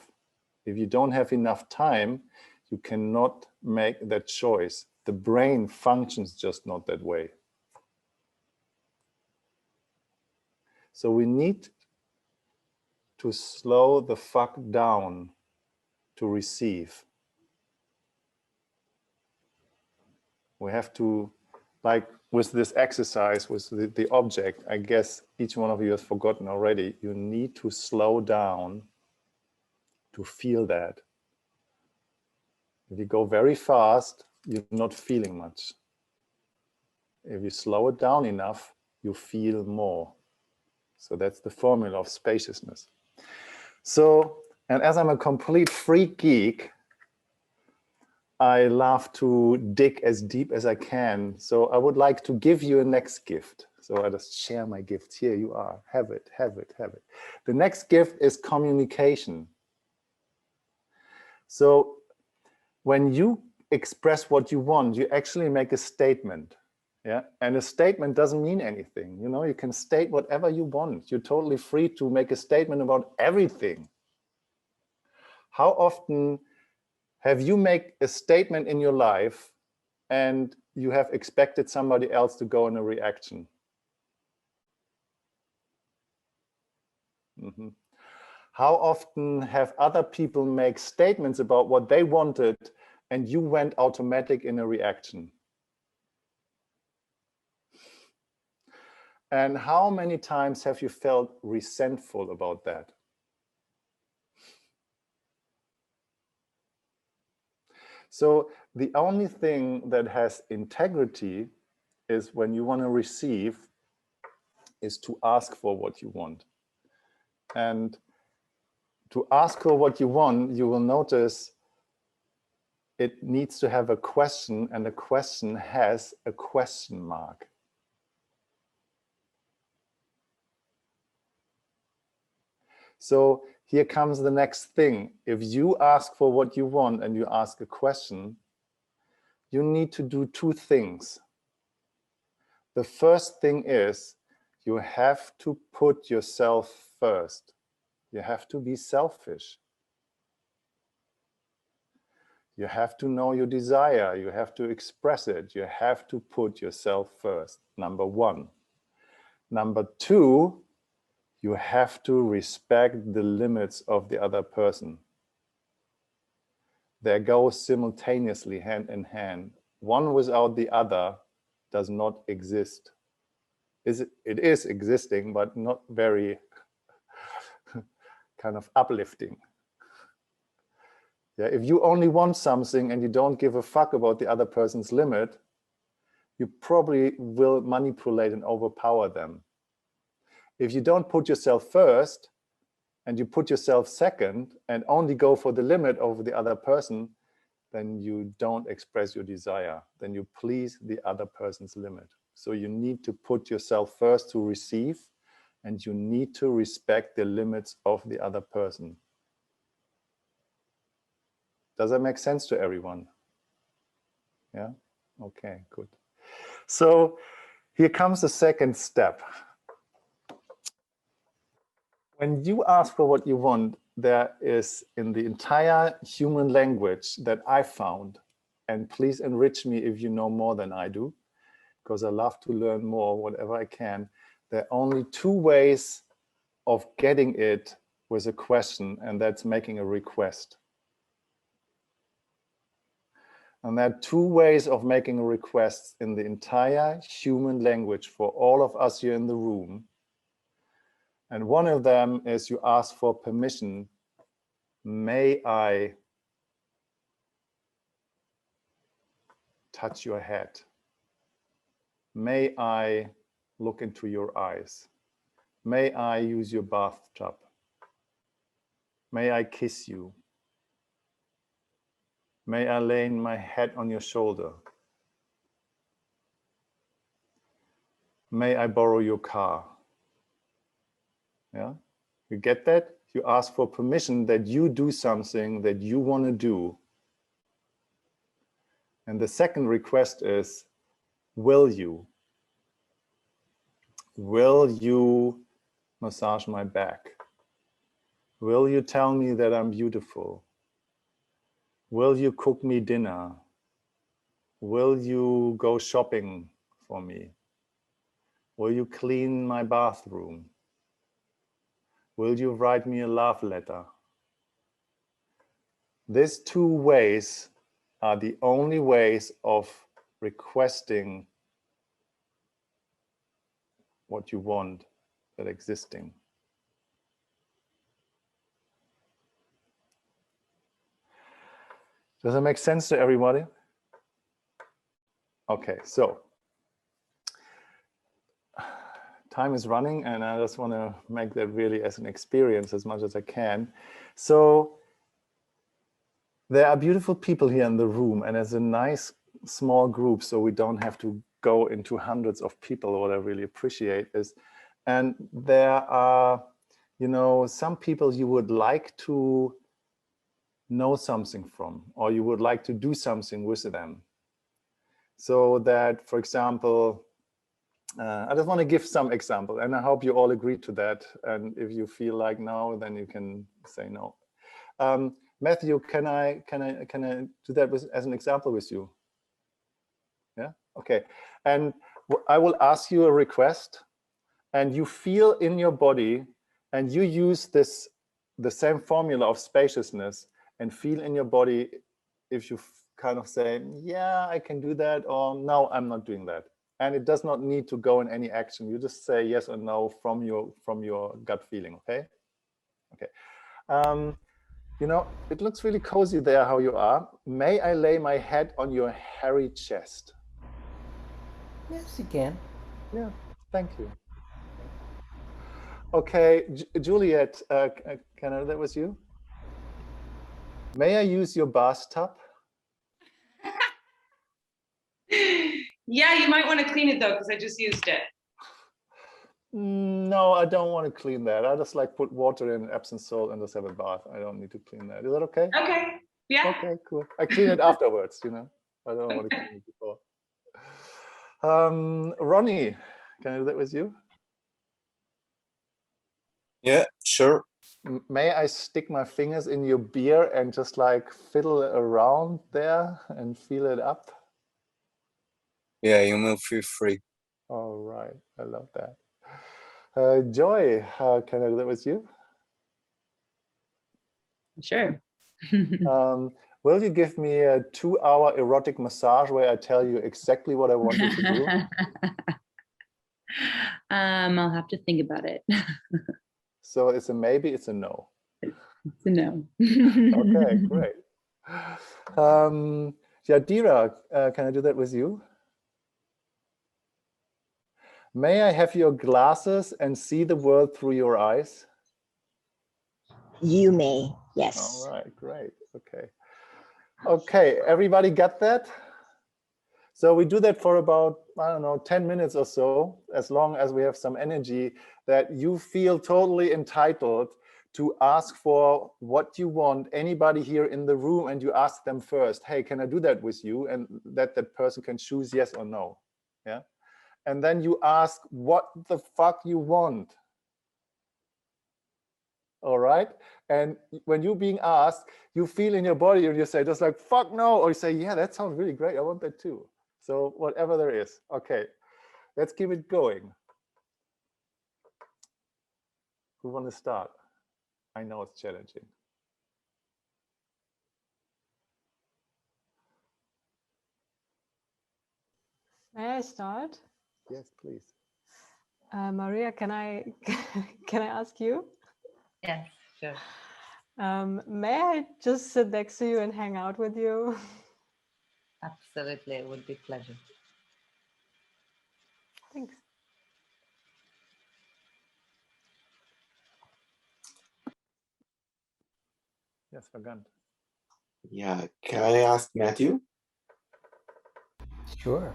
If you don't have enough time, you cannot make that choice. The brain functions just not that way. So we need to slow the fuck down to receive. We have to, like with this exercise, with the object, I guess each one of you has forgotten already, you need to slow down to feel that. If you go very fast, you're not feeling much. If you slow it down enough, you feel more. So that's the formula of spaciousness. So, and as I'm a complete freak geek, I love to dig as deep as I can. So I would like to give you a next gift. So I just share my gifts. Here you are. Have it, have it, have it. The next gift is communication. So when you express what you want, you actually make a statement. Yeah, and a statement doesn't mean anything. You know, you can state whatever you want. You're totally free to make a statement about everything. How often have you made a statement in your life and you have expected somebody else to go in a reaction? Mhm. How often have other people make statements about what they wanted and you went automatic in a reaction? And how many times have you felt resentful about that? So the only thing that has integrity is when you want to receive is to ask for what you want. And to ask for what you want, you will notice it needs to have a question, and the question has a question mark. So here comes the next thing. If you ask for what you want and you ask a question, you need to do two things. The first thing is you have to put yourself first. You have to be selfish. You have to know your desire. You have to express it. You have to put yourself first, number one. Number two, you have to respect the limits of the other person. They go simultaneously, hand in hand. One without the other does not exist. It is existing, but not very kind of uplifting. Yeah, if you only want something and you don't give a fuck about the other person's limit, you probably will manipulate and overpower them. If you don't put yourself first and you put yourself second and only go for the limit over the other person, then you don't express your desire. Then you please the other person's limit. So you need to put yourself first to receive, and you need to respect the limits of the other person. Does that make sense to everyone? Yeah? Okay, good. So here comes the second step. When you ask for what you want, there is in the entire human language that I found, and please enrich me if you know more than I do, because I love to learn more, whatever I can. There are only two ways of getting it with a question, and that's making a request. And there are two ways of making a request in the entire human language for all of us here in the room. And one of them is you ask for permission. May I touch your head? May I look into your eyes? May I use your bathtub? May I kiss you? May I lay my head on your shoulder? May I borrow your car? Yeah, you get that? You ask for permission that you do something that you want to do. And the second request is, will you? Will you massage my back? Will you tell me that I'm beautiful? Will you cook me dinner? Will you go shopping for me? Will you clean my bathroom? Will you write me a love letter? These two ways are the only ways of requesting what you want that existing. Does that make sense to everybody? Okay, so time is running and I just want to make that really as an experience as much as I can. So there are beautiful people here in the room, and as a nice small group, so we don't have to go into hundreds of people. What I really appreciate is, and there are, you know, some people you would like to know something from, or you would like to do something with them. So that, for example, I just want to give some example, and I hope you all agree to that. And if you feel like no, then you can say no. Matthew, can I do that as an example with you? Yeah. Okay. And I will ask you a request, and you feel in your body and you use the same formula of spaciousness and feel in your body if you kind of say, yeah, I can do that, or no, I'm not doing that. And it does not need to go in any action. You just say yes or no from your gut feeling, okay? Okay. You know, it looks really cozy there how you are. May I lay my head on your hairy chest? Yes, you can. Yeah, thank you. Okay, Juliet, can I, that was you? May I use your bathtub? Yeah, you might want to clean it though, because I just used it. No, I don't want to clean that. I just like put water in Epsom salt and just have a bath. I don't need to clean that. Is that okay? Okay. Yeah. Okay, cool. I clean it afterwards, you know. I don't want to clean it before. Ronnie, can I do that with you? Yeah, sure. May I stick my fingers in your beer and just like fiddle around there and feel it up? Yeah, you may feel free. All right, I love that. Joy, can I do that with you? Sure. Will you give me a 2-hour erotic massage where I tell you exactly what I want you to do? I'll have to think about it. So it's a maybe, it's a no. It's a no. Okay, great. Yadira, can I do that with you? May I have your glasses and see the world through your eyes? You may, yes. All right, great. Okay. Okay, everybody got that? So we do that for about, I don't know, 10 minutes or so, as long as we have some energy that you feel totally entitled to ask for what you want, anybody here in the room, and you ask them first, hey, can I do that with you? And that person can choose yes or no. Yeah. And then you ask what the fuck you want. All right. And when you're being asked, you feel in your body and you say just like, fuck no, or you say, yeah, that sounds really great. I want that too. So whatever there is. Okay, let's keep it going. Who wants to start? I know it's challenging. May I start? Yes, please. Maria, can I ask you? Yes, sure. May I just sit next to you and hang out with you? Absolutely, it would be a pleasure. Thanks. Yes, Vagant. Yeah, can I ask Matthew? Sure.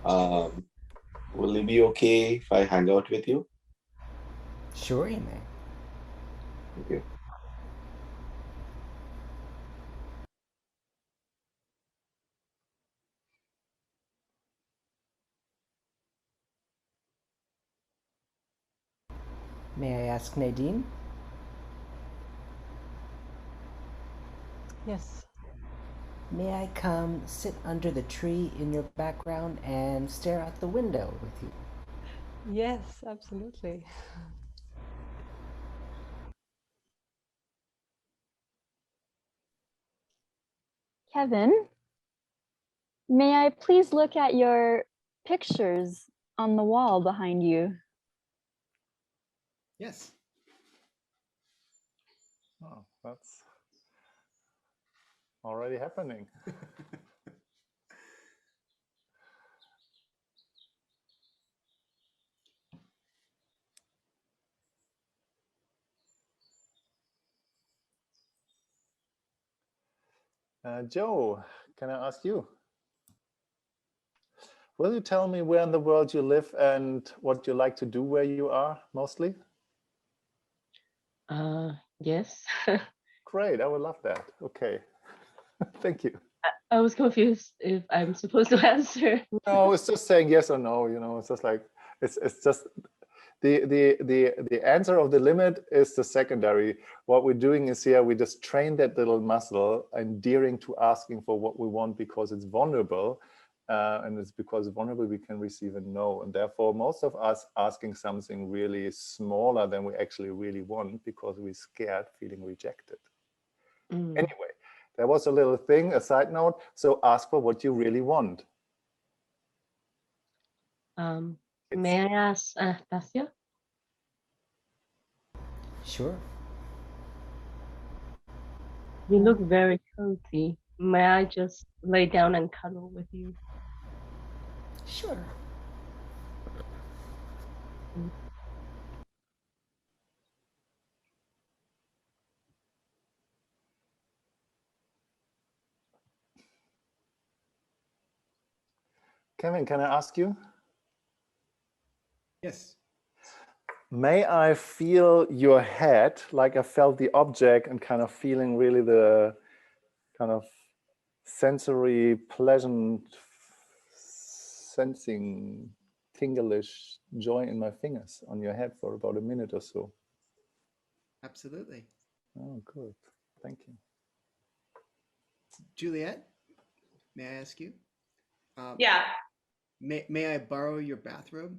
Will it be okay if I hang out with you? Sure, you may. Thank you. May I ask Nadine? Yes. May I come sit under the tree in your background and stare out the window with you? Yes, absolutely. Kevin, may I please look at your pictures on the wall behind you? Yes. Oh, that's already happening. Joe, can I ask you? Will you tell me where in the world you live and what you like to do where you are mostly? Yes. Great, I would love that. Okay, thank you. I was confused if I'm supposed to answer. No, it's just saying yes or no. You know, it's just like it's just the answer of the limit is the secondary. What we're doing is here we just train that little muscle, endearing to asking for what we want because it's vulnerable. and it's because vulnerable we can receive a no, and therefore most of us asking something really smaller than we actually really want because we're scared feeling rejected. Anyway, there was a little thing, a side note. So ask for what you really want. May I ask Anastasia? Sure. You look very cozy. May I just lay down and cuddle with you? Sure. Kevin, can I ask you? Yes. May I feel your head like I felt the object and kind of feeling really the kind of sensory, pleasant, sensing, tinglish joy in my fingers on your head for about a minute or so? Absolutely. Oh, good. Thank you. Juliet, may I ask you? Yeah. May I borrow your bathrobe?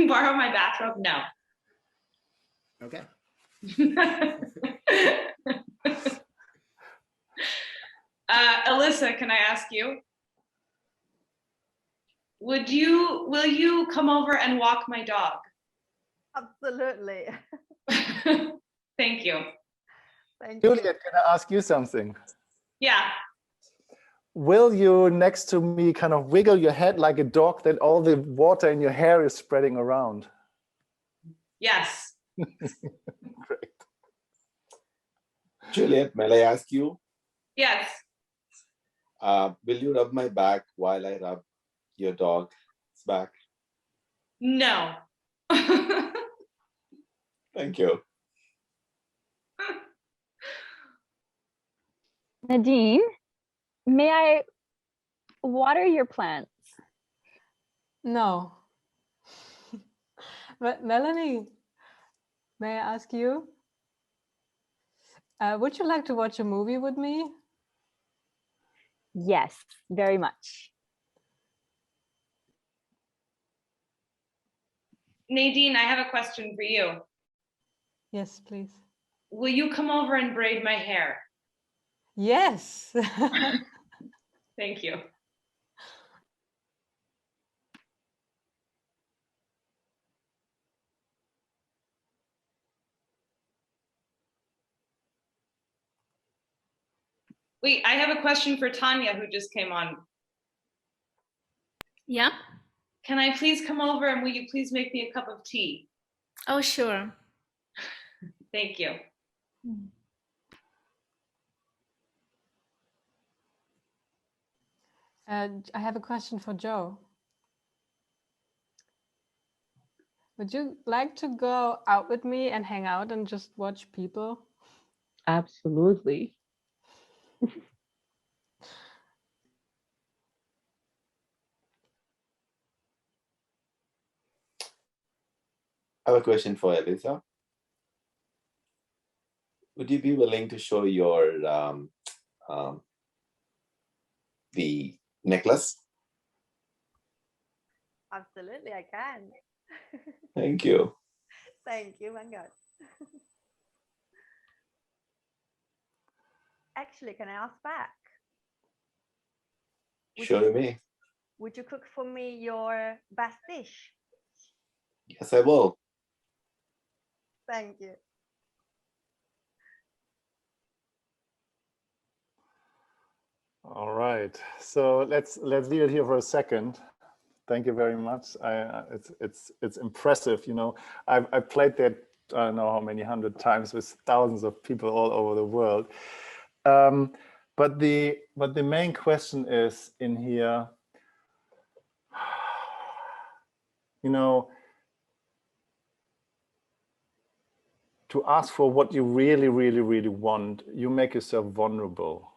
Borrow my bathrobe? No. Okay. Alyssa, can I ask you? Will you come over and walk my dog? Absolutely. Thank you. Thank Juliet, you. can I ask you something? Yeah. Will you, next to me, kind of wiggle your head like a dog that all the water in your hair is spreading around? Yes. Great. Juliet, may I ask you? Yes. Will you rub my back while I rub your dog's back? No. Thank you. Nadine, may I water your plants? No. But Melanie, may I ask you? Would you like to watch a movie with me? Yes, very much. Nadine, I have a question for you. Yes, please. Will you come over and braid my hair? Yes. Thank you. Wait, I have a question for Tanya, who just came on. Yeah. Can I please come over and will you please make me a cup of tea? Oh, sure. Thank you. I have a question for Joe. Would you like to go out with me and hang out and just watch people? Absolutely. I have a question for Elisa. Would you be willing to show your the necklace? Absolutely, I can. Thank you. Thank you, Vanguard. Actually, can I ask back? Show me. Would you cook for me your best dish? Yes, I will. Thank you. All right, so let's leave it here for a second. Thank you very much. It's impressive, you know. I played that I don't know how many 100 times with thousands of people all over the world. But the main question is in here, you know, to ask for what you really, really, really want, you make yourself vulnerable.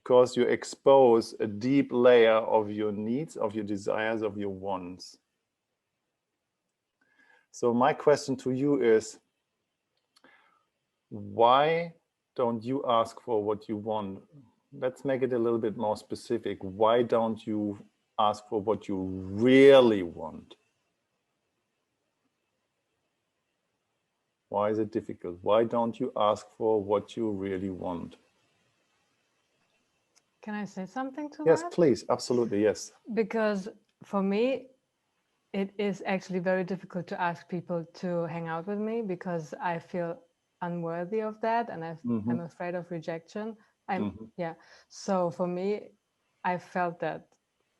Because you expose a deep layer of your needs, of your desires, of your wants. So my question to you is, why don't you ask for what you want? let's make it a little bit more specific. Why don't you ask for what you really want? Why is it difficult? Why don't you ask for what you really want? Can I say something to Yes, that? please. Absolutely, yes. Because for me, it is actually very difficult to ask people to hang out with me because I feel unworthy of that, and I'm afraid of rejection. Yeah. So for me, I felt that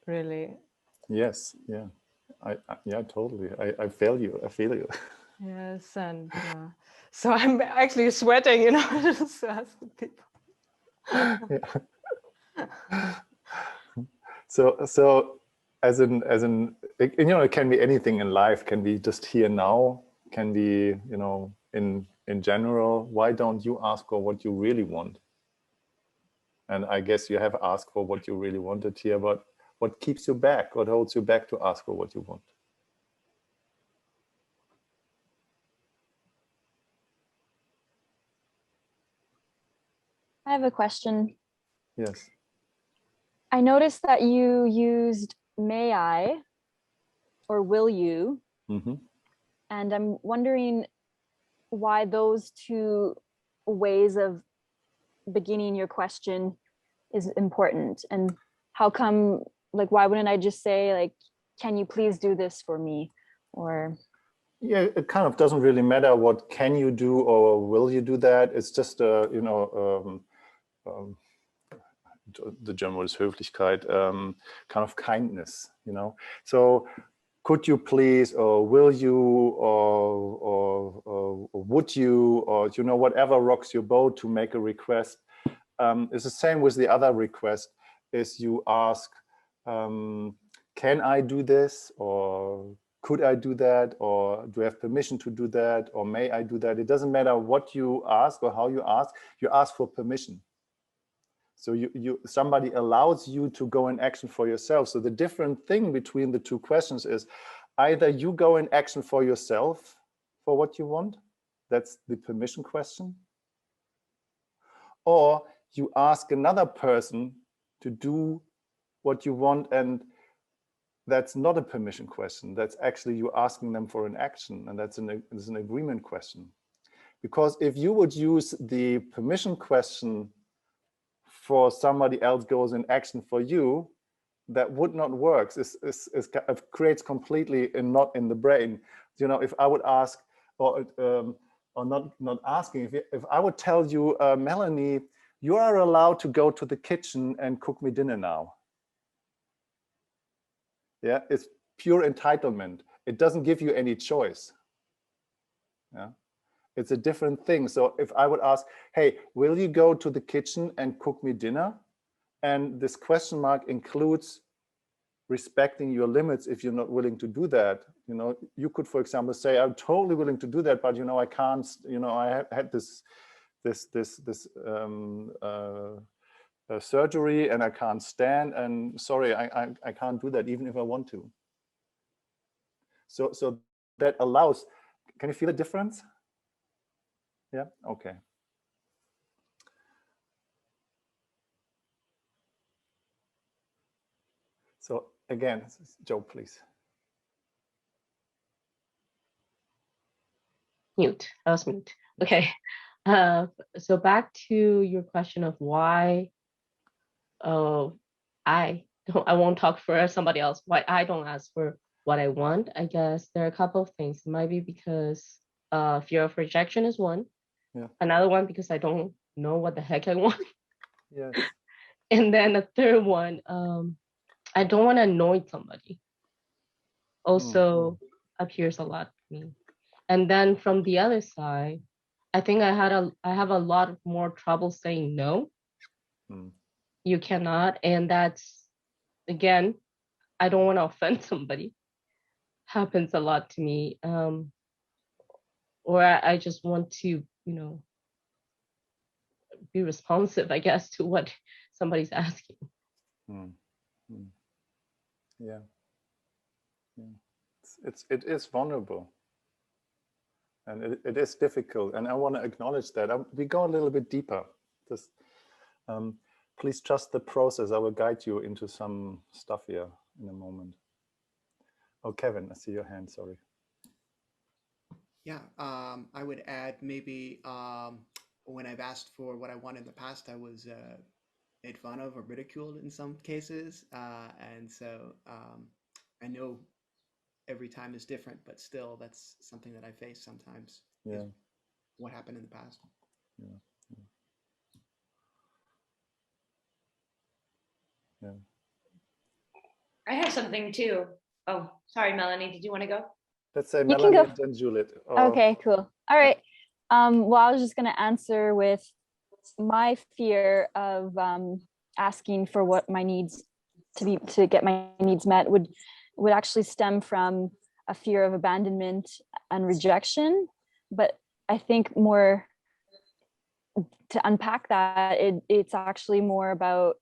really. Yes. Yeah. Yeah, totally. I feel you. I feel you. Yes, and so I'm actually sweating, you know, just to ask people. So as in, you know, it can be anything in life. Can be just here now. Can be, you know, in general. Why don't you ask for what you really want? And I guess you have asked for what you really wanted here, but what keeps you back? What holds you back to ask for what you want? I have a question. Yes. I noticed that you used may I or will you? And I'm wondering why those two ways of beginning your question is important, and how come, like, why wouldn't I just say, like, can you please do this for me? Or yeah, it kind of doesn't really matter what can you do or will you do that. It's just you know, the German word is Höflichkeit, kind of kindness, you know. So could you please, or will you, or would you, or, you know, whatever rocks your boat to make a request. It's the same with the other request, is you ask, can I do this, or could I do that, or do I have permission to do that, or may I do that? It doesn't matter what you ask or how you ask for permission. So somebody allows you to go in action for yourself. So the different thing between the two questions is either you go in action for yourself for what you want, that's the permission question, or you ask another person to do what you want, and that's not a permission question. That's actually you asking them for an action, and that's an agreement question. Because if you would use the permission question for somebody else goes in action for you, that would not work. It creates completely a knot in the brain. You know, if I would ask, or not asking, if I would tell you, Melanie, you are allowed to go to the kitchen and cook me dinner now. Yeah, it's pure entitlement. It doesn't give you any choice. Yeah, it's a different thing. So if I would ask, hey, will you go to the kitchen and cook me dinner? And this question mark includes respecting your limits. If you're not willing to do that, you know, you could, for example, say, I'm totally willing to do that, but, you know, I can't, you know, I had this surgery and I can't stand, and sorry, I can't do that even if I want to. So that allows, can you feel a difference? Yeah, okay. So again, Joe, please. Mute. I was mute. Okay. So back to your question of why I won't talk for somebody else, why I don't ask for what I want. I guess there are a couple of things. It might be because fear of rejection is one. Yeah. Another one because I don't know what the heck I want. Yes. And then a third one, I don't want to annoy somebody. Also appears a lot to me. And then from the other side, I think I have a lot more trouble saying no. You cannot, and that's, again, I don't want to offend somebody. Happens a lot to me. Or I just want to, you know, be responsive, I guess, to what somebody's asking. Yeah. It is vulnerable, and it is difficult, and I want to acknowledge that. We go a little bit deeper. Just please trust the process. I will guide you into some stuff here in a moment. Oh, Kevin, I see your hand, sorry. Yeah, I would add maybe when I've asked for what I want in the past, I was made fun of or ridiculed in some cases. And so I know every time is different, but still that's something that I face sometimes. Yeah. What happened in the past. Yeah. Yeah. I have something too. Oh, sorry, Melanie. Did you want to go? Let's say You Melanie can and then Juliet. Okay, cool. All right. Well, I was just going to answer with my fear of asking for what my needs to get my needs met would actually stem from a fear of abandonment and rejection. But I think more to unpack that, it's actually more about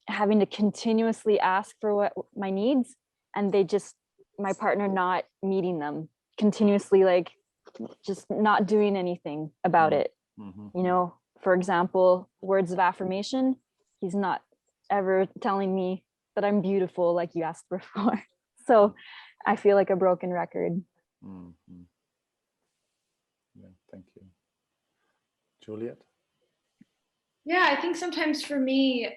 having to continuously ask for what my needs, and my partner not meeting them, continuously, like just not doing anything about it. You know, for example, words of affirmation, he's not ever telling me that I'm beautiful like you asked before. So I feel like a broken record. Yeah, thank you. Juliet? Yeah, I think sometimes for me,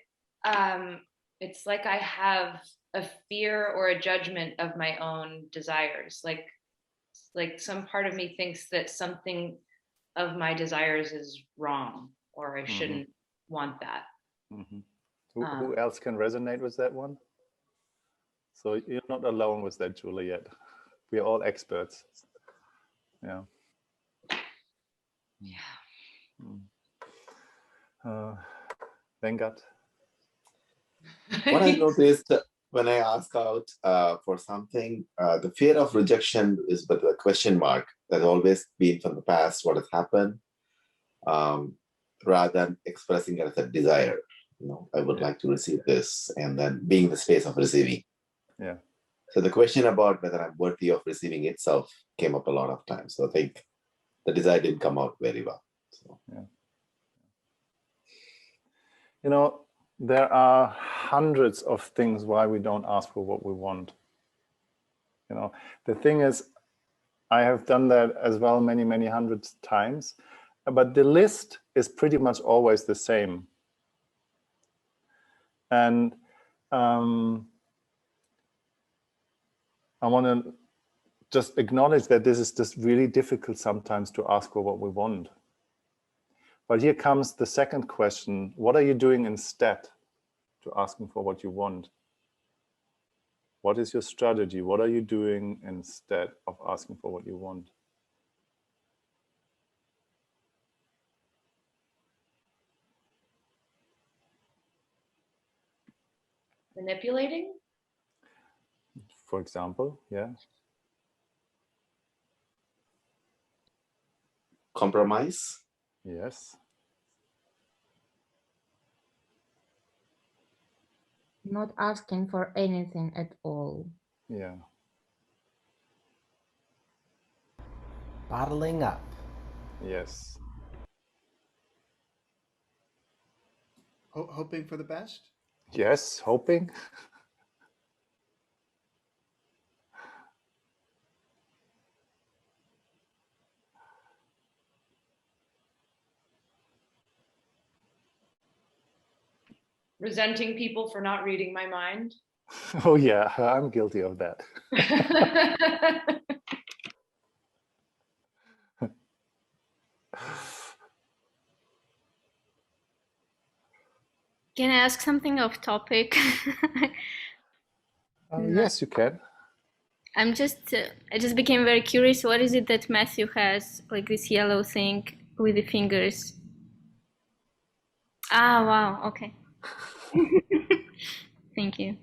it's like I have a fear or a judgment of my own desires. Like some part of me thinks that something of my desires is wrong, or I shouldn't want that. Who else can resonate with that one? So you're not alone with that, Juliet. We're all experts. Yeah. Venkat? What I noticed when I ask out for something, the fear of rejection is but a question mark that's always been from the past, what has happened, rather than expressing it as a desire. You know, I would like to receive this, and then being the space of receiving. Yeah. So the question about whether I'm worthy of receiving itself came up a lot of times. So I think the desire didn't come out very well. So. Yeah. You know, there are hundreds of things why we don't ask for what we want. You know, the thing is, I have done that as well many, many hundreds of times, but the list is pretty much always the same. And I want to just acknowledge that this is just really difficult sometimes to ask for what we want. But here comes the second question. What are you doing instead to asking for what you want? What is your strategy? What are you doing instead of asking for what you want? Manipulating? For example, yeah. Compromise? Yes. Not asking for anything at all. Yeah. Bottling up. Yes. Hoping for the best? Yes, hoping. Resenting people for not reading my mind. Oh yeah, I'm guilty of that. Can I ask something off topic? Yes, you can. I just became very curious. What is it that Matthew has, like this yellow thing with the fingers? Ah, wow. Okay. Thank you.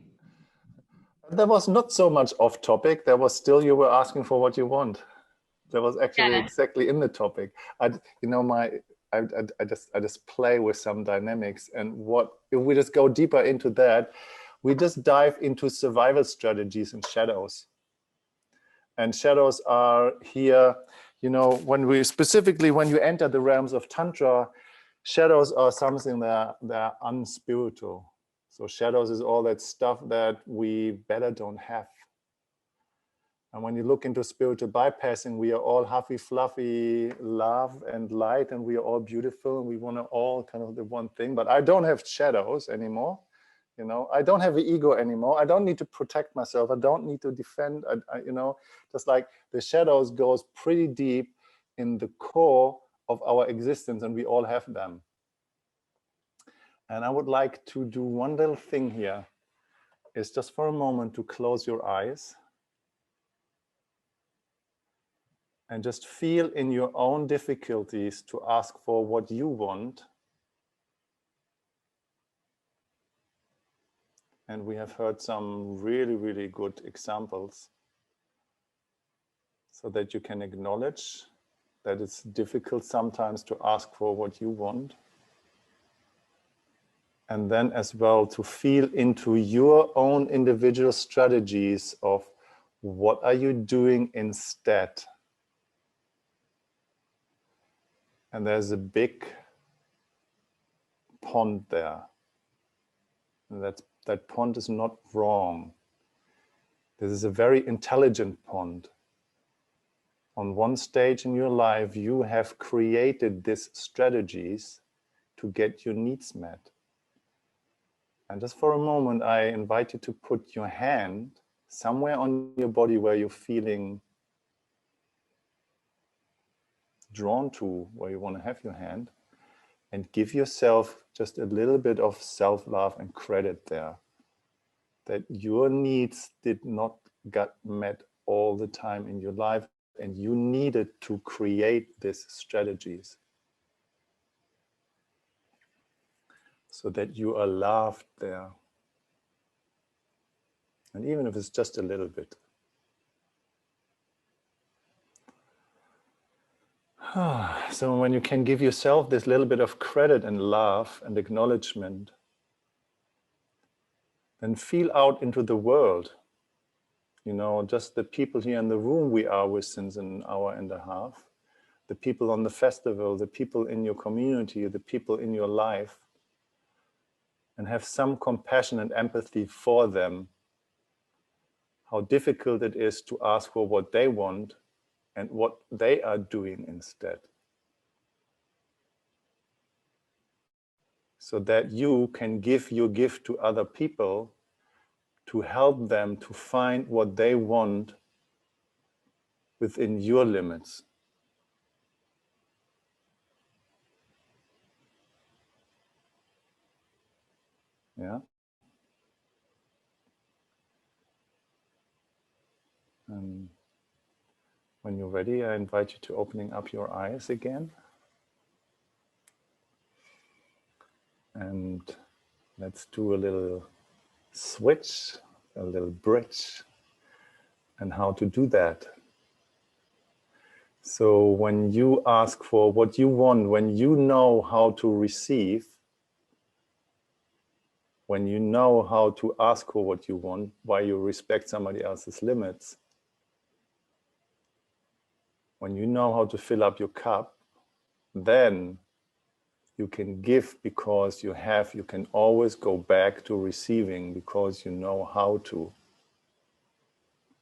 That was not so much off topic. There was still, you were asking for what you want. That was actually exactly in the topic. I just play with some dynamics, and if we just go deeper into that, we just dive into survival strategies and shadows. And shadows are here, you know, when you enter the realms of Tantra, shadows are something that are unspiritual. So shadows is all that stuff that we better don't have. And when you look into spiritual bypassing, we are all huffy, fluffy, love and light, and we are all beautiful, and we want to all kind of the one thing. But I don't have shadows anymore. You know, I don't have the ego anymore. I don't need to protect myself. I don't need to defend. You know, just like the shadows goes pretty deep in the core of our existence, and we all have them. And I would like to do one little thing here. Is just for a moment to close your eyes. And just feel in your own difficulties to ask for what you want. And we have heard some really, really good examples so that you can acknowledge that it's difficult sometimes to ask for what you want. And then as well to feel into your own individual strategies of what are you doing instead. And there's a big pond there. And that pond is not wrong. This is a very intelligent pond. On one stage in your life, you have created these strategies to get your needs met. And just for a moment, I invite you to put your hand somewhere on your body where you're feeling drawn to, where you want to have your hand, and give yourself just a little bit of self-love and credit there, that your needs did not get met all the time in your life, and you needed to create these strategies so that you are loved there. And even if it's just a little bit. So when you can give yourself this little bit of credit and love and acknowledgement, then feel out into the world. You know, just the people here in the room we are with since an hour and a half, the people on the festival, the people in your community, the people in your life, and have some compassion and empathy for them. How difficult it is to ask for what they want and what they are doing instead. So that you can give your gift to other people to help them to find what they want within your limits. Yeah. And when you're ready, I invite you to opening up your eyes again. And let's do a little switch, a little bridge, and how to do that. So when you ask for what you want, when you know how to receive, when you know how to ask for what you want, while you respect somebody else's limits, when you know how to fill up your cup, then you can give because you have, you can always go back to receiving because you know how to.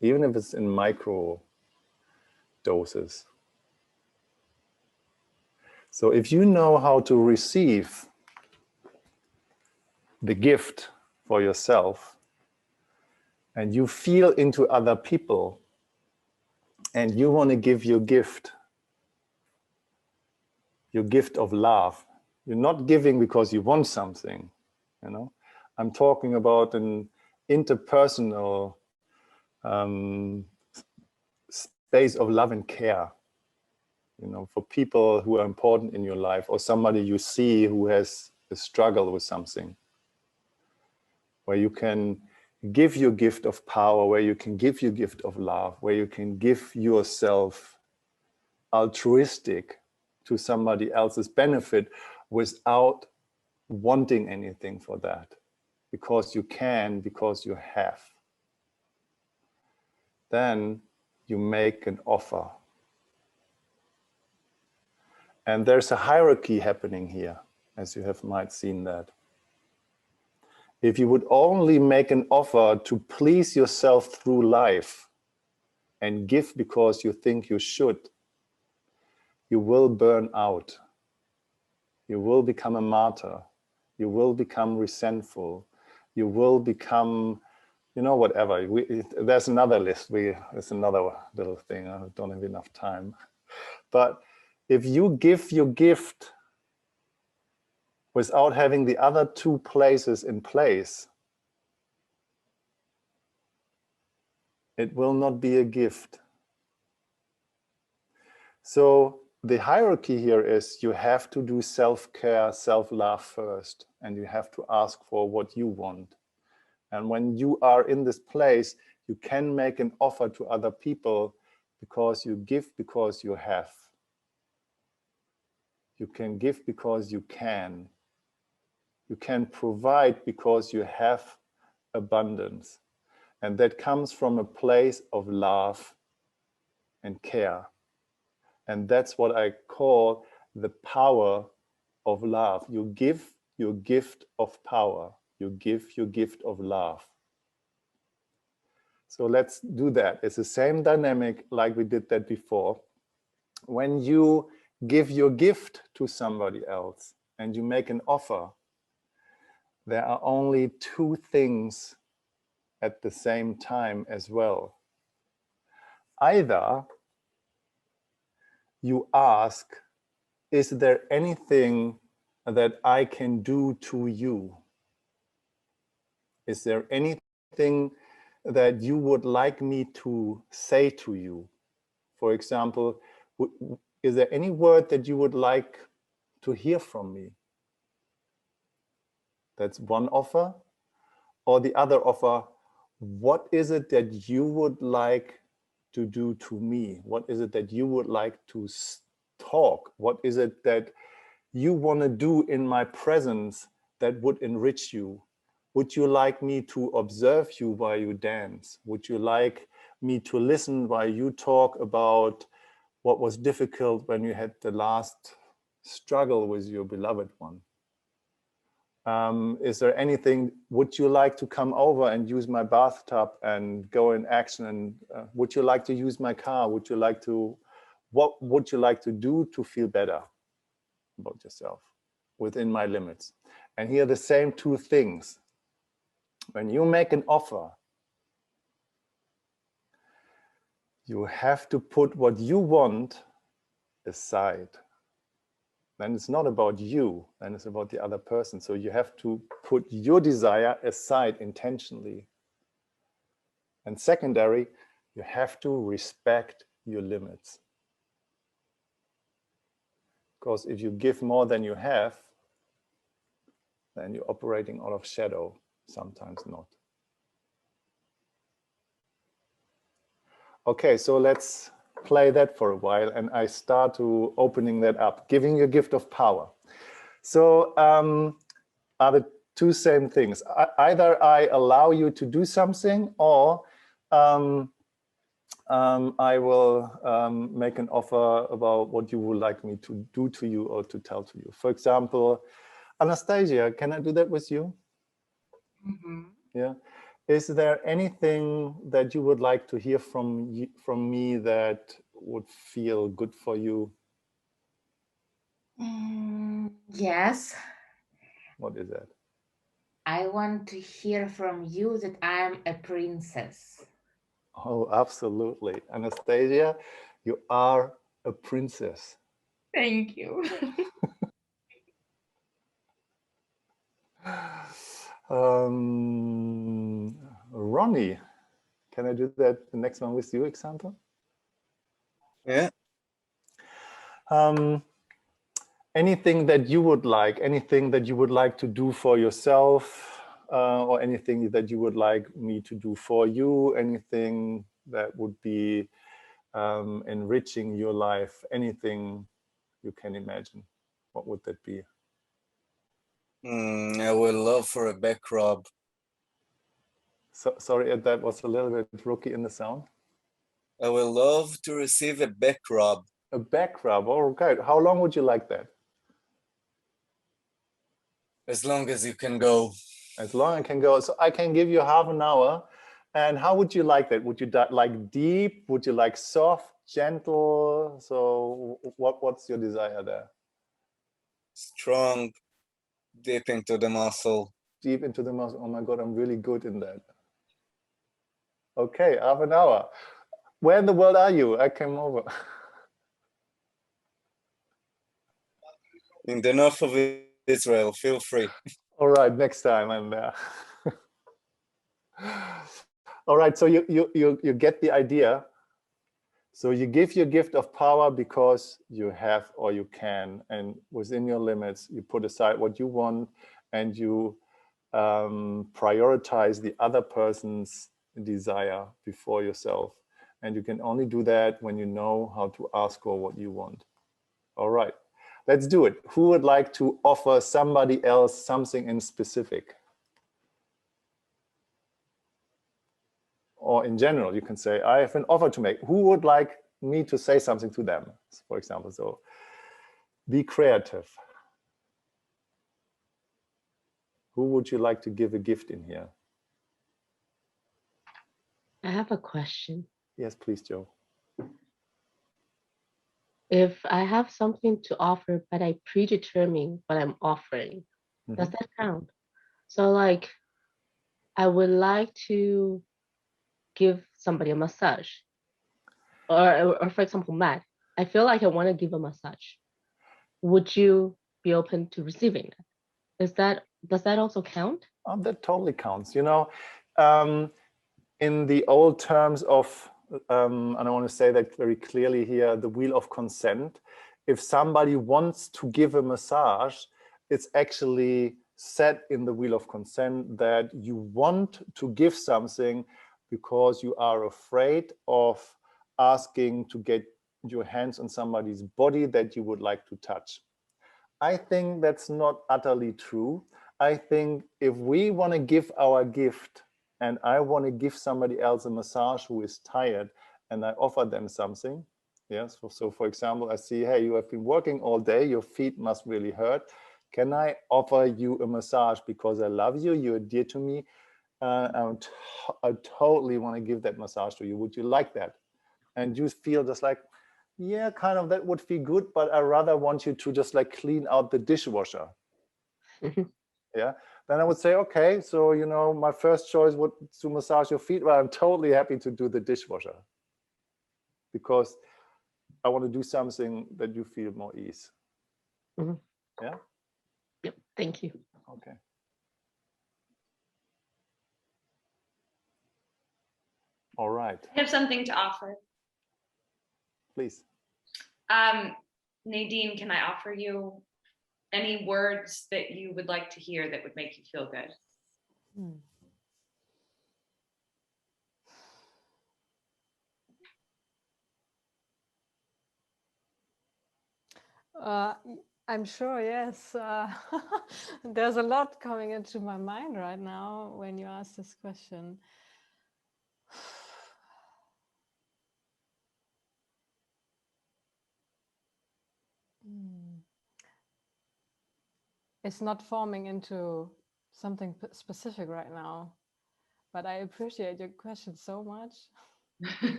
Even if it's in micro doses. So if you know how to receive the gift for yourself, and you feel into other people, and you want to give your gift of love. You're not giving because you want something, you know. I'm talking about an interpersonal space of love and care, you know, for people who are important in your life, or somebody you see who has a struggle with something, where you can give your gift of power, where you can give your gift of love, where you can give yourself altruistic to somebody else's benefit without wanting anything for that, because you can, because you have. Then you make an offer. And there's a hierarchy happening here, as you have might seen that. If you would only make an offer to please yourself through life and give because you think you should, you will burn out. You will become a martyr. You will become resentful. You will become, you know, whatever. There's another list. There's another little thing. I don't have enough time. But if you give your gift without having the other two places in place, it will not be a gift. So the hierarchy here is you have to do self-care, self-love first, and you have to ask for what you want. And when you are in this place, you can make an offer to other people because you give because you have. You can give because you can. You can provide because you have abundance. And that comes from a place of love and care. And that's what I call the power of love. You give your gift of power. You give your gift of love. So let's do that. It's the same dynamic like we did that before. When you give your gift to somebody else and you make an offer, there are only two things at the same time as well. Either you ask, is there anything that I can do to you? Is there anything that you would like me to say to you? For example, is there any word that you would like to hear from me? That's one offer. Or the other offer, what is it that you would like to do to me? What is it that you would like to talk? What is it that you want to do in my presence that would enrich you? Would you like me to observe you while you dance? Would you like me to listen while you talk about what was difficult when you had the last struggle with your beloved one? Is there anything, would you like to come over and use my bathtub and go in action? And would you like to use my car? Would you like to, what would you like to do to feel better about yourself within my limits? And here are the same two things. When you make an offer, you have to put what you want aside. Then it's not about you, then it's about the other person. So you have to put your desire aside intentionally. And secondary, you have to respect your limits. Because if you give more than you have, then you're operating out of shadow, sometimes not. Okay, so let's play that for a while, and I start to opening that up, giving you a gift of power. So are the two same things. Either I allow you to do something, or I will make an offer about what you would like me to do to you or to tell to you. For example, Anastasia, can I do that with you? Mm-hmm. Yeah. Is there anything that you would like to hear from me that would feel good for you? Yes. What is that? I want to hear from you that I'm a princess. Oh, absolutely. Anastasia, you are a princess. Thank you. Ronnie, can I do that the next one with you, example? Yeah. Anything that you would like, anything that you would like to do for yourself, or anything that you would like me to do for you, anything that would be enriching your life, anything you can imagine. What would that be? I would love for a back rub. So, sorry, that was a little bit rookie in the sound. I would love to receive a back rub. A back rub. Okay. How long would you like that? As long as you can go. As long as I can go. So I can give you half an hour. And how would you like that? Would you like deep? Would you like soft, gentle? So what's your desire there? Strong, deep into the muscle. Deep into the muscle. Oh my God, I'm really good in that. Okay, half an hour. Where in the world are you? I came over. In the north of Israel, feel free. All right, next time I'm there. All right, so you get the idea. So you give your gift of power because you have or you can, and within your limits, you put aside what you want and you prioritize the other person's desire before yourself. And you can only do that when you know how to ask for what you want. All right, let's do it. Who would like to offer somebody else something in specific? Or in general, you can say, I have an offer to make. Who would like me to say something to them, for example? So be creative. Who would you like to give a gift in here? I have a question. Yes, please, Joe. If I have something to offer, but I predetermine what I'm offering, does that count? So like, I would like to give somebody a massage. Or for example, Matt, I feel like I want to give a massage. Would you be open to receiving it? Does that also count? That totally counts. You know, in the old terms of, and I want to say that very clearly here, the wheel of consent, if somebody wants to give a massage, it's actually set in the wheel of consent that you want to give something because you are afraid of asking to get your hands on somebody's body that you would like to touch. I think that's not utterly true. I think if we want to give our gift and I want to give somebody else a massage who is tired and I offer them something, yes, so for example, I see, hey, you have been working all day, your feet must really hurt. Can I offer you a massage because I love you, you're dear to me, I totally want to give that massage to you. Would you like that? And you feel just like, yeah, kind of, that would feel good, but I rather want you to just like clean out the dishwasher. Yeah, then I would say, okay, so, you know, my first choice would to massage your feet, but I'm totally happy to do the dishwasher because I want to do something that you feel more ease. Yeah. Yep. Thank you. Okay. All right. I have something to offer. Please. Nadine, can I offer you any words that you would like to hear that would make you feel good? I'm sure, yes. There's a lot coming into my mind right now when you ask this question. It's not forming into something specific right now, but I appreciate your question so much.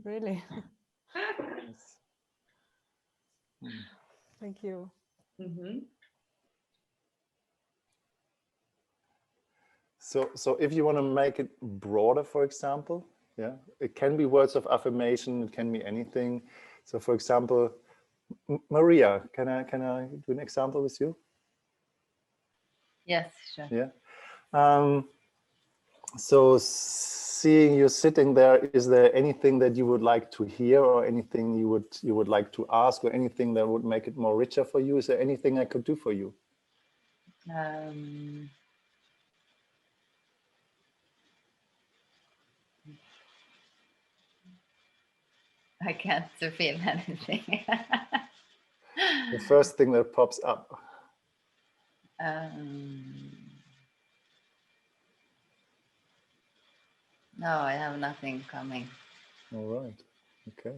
Really. Yes. Thank you. So if you want to make it broader, for example, yeah, it can be words of affirmation, it can be anything. So for example, Maria, can I do an example with you? Yes, sure. Yeah. So seeing you sitting there, is there anything that you would like to hear or anything you would like to ask or anything that would make it more richer for you? Is there anything I could do for you? I can't feel anything. The first thing that pops up. No, I have nothing coming. All right. Okay.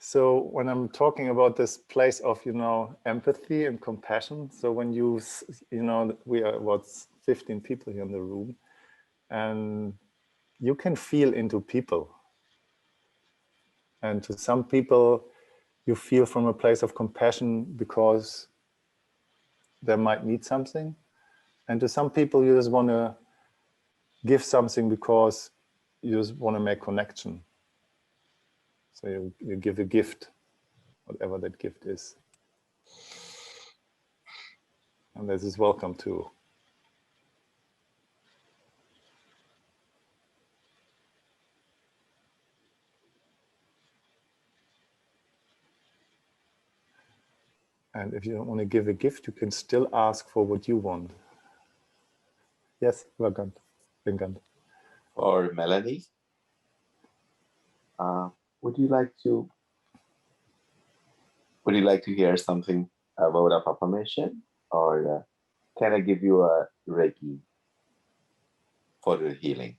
So when I'm talking about this place of, empathy and compassion, so when we are about 15 people here in the room, and you can feel into people. And to some people, you feel from a place of compassion because they might need something. And to some people, you just want to give something because you just want to make connection. So you give a gift, whatever that gift is. And this is welcome too. And if you don't want to give a gift, you can still ask for what you want. Yes, Vagant. Or Melanie, would you like to hear something, a word of affirmation, or can I give you a Reiki for the healing?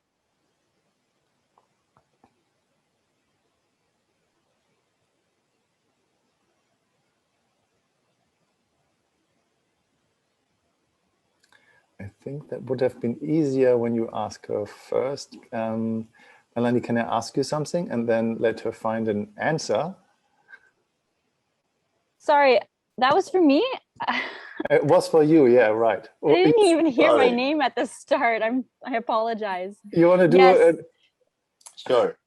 I think that would have been easier when you ask her first. Melanie, can I ask you something and then let her find an answer? Sorry, that was for me? It was for you, yeah, right. I didn't even hear my Sorry. name at the start. I apologize. You want to do it? Sure.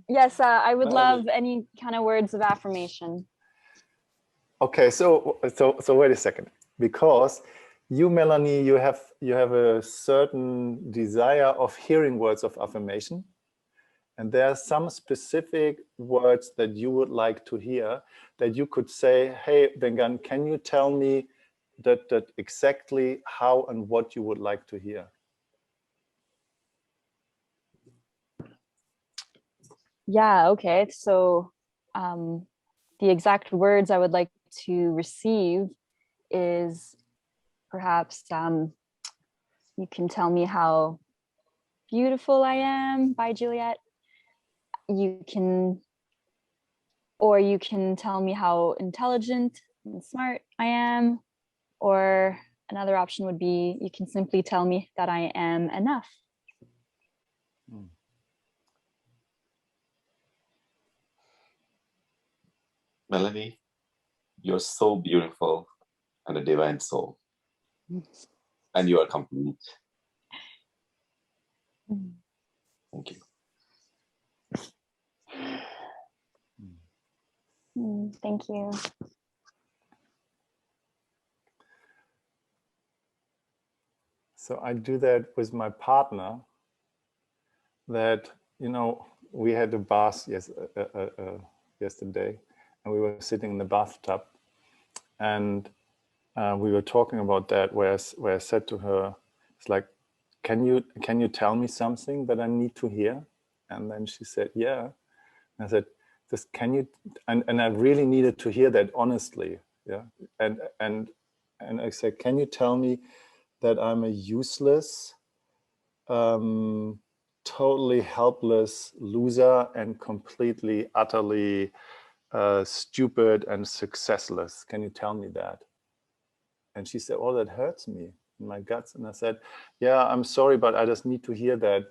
Yes, I would Melanie. love any kind of words of affirmation. Okay, so wait a second, because you, Melanie, you have a certain desire of hearing words of affirmation, and there are some specific words that you would like to hear that you could say, hey, Bengan, can you tell me that exactly how and what you would like to hear? Yeah, okay. So the exact words I would like to receive is perhaps you can tell me how beautiful I am by Juliet. You can tell me how intelligent and smart I am. Or another option would be you can simply tell me that I am enough. Melanie, you're so beautiful and a divine soul. And you are complete. Thank you. Thank you. So I do that with my partner, that, we had a bath yesterday, and we were sitting in the bathtub, and we were talking about that, where I said to her, it's like, can you tell me something that I need to hear? And then she said, yeah. And I said, just can you, and I really needed to hear that honestly. Yeah. And I said, can you tell me that I'm a useless, totally helpless loser and completely, utterly stupid and successless? Can you tell me that? And she said, oh, that hurts me in my guts. And I said, yeah, I'm sorry, but I just need to hear that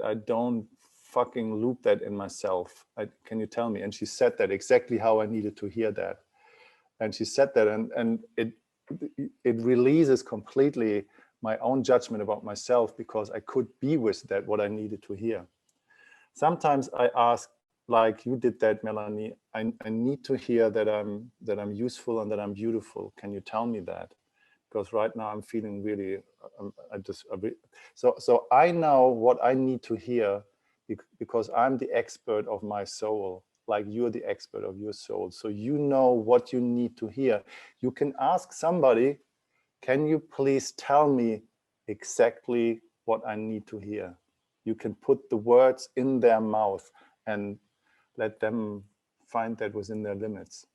I don't fucking loop that in myself. Can you tell me? And she said that exactly how I needed to hear that. And she said that, and it releases completely my own judgment about myself, because I could be with that, what I needed to hear. Sometimes I ask, like you did that, Melanie, I need to hear that I'm useful and that I'm beautiful. Can you tell me that? Because right now I'm feeling really, so I know what I need to hear, because I'm the expert of my soul, like you're the expert of your soul. So you know what you need to hear. You can ask somebody, can you please tell me exactly what I need to hear? You can put the words in their mouth and let them find that within their limits.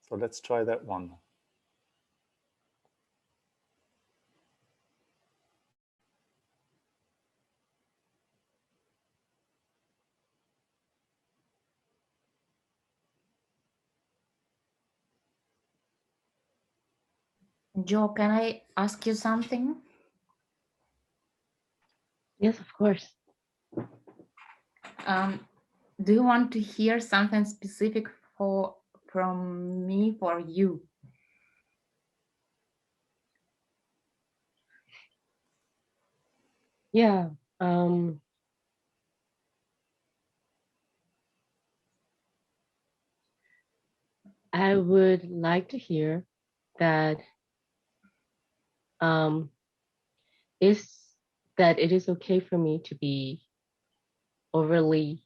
So let's try that one. Joe, can I ask you something? Yes, of course. Do you want to hear something specific from me for you? Yeah. I would like to hear that it is okay for me to be overly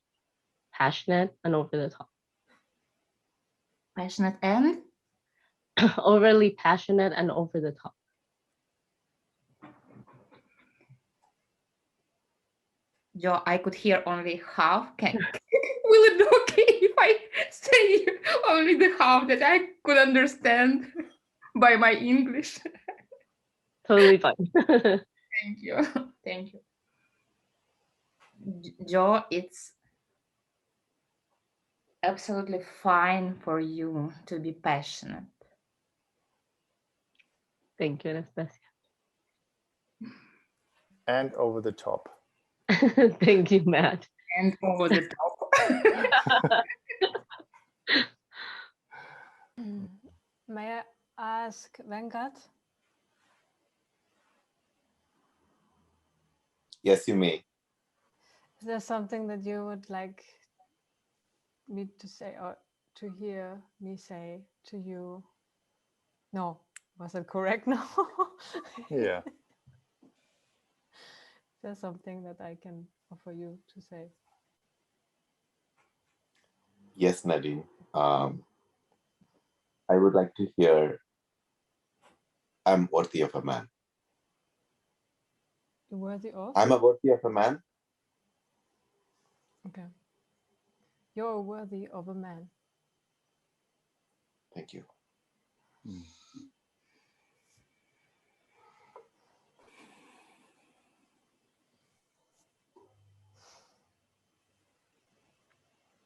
passionate and over the top. Passionate and? Overly passionate and over the top. Joe, I could hear only half. Will it be okay if I say only the half that I could understand by my English? Totally fine. Thank you. Thank you. Joe, it's absolutely fine for you to be passionate. Thank you, Anastasia. And over the top. Thank you, Matt. And over the top. May I ask Venkat? Yes, you may. Is there something that you would like me to say or to hear me say to you? No, was it correct now? Yeah. Is there something that I can offer you to say? Yes, Nadine. I would like to hear, I'm worthy of a man. You're worthy of? I'm a worthy of a man. Okay. You're worthy of a man. Thank you.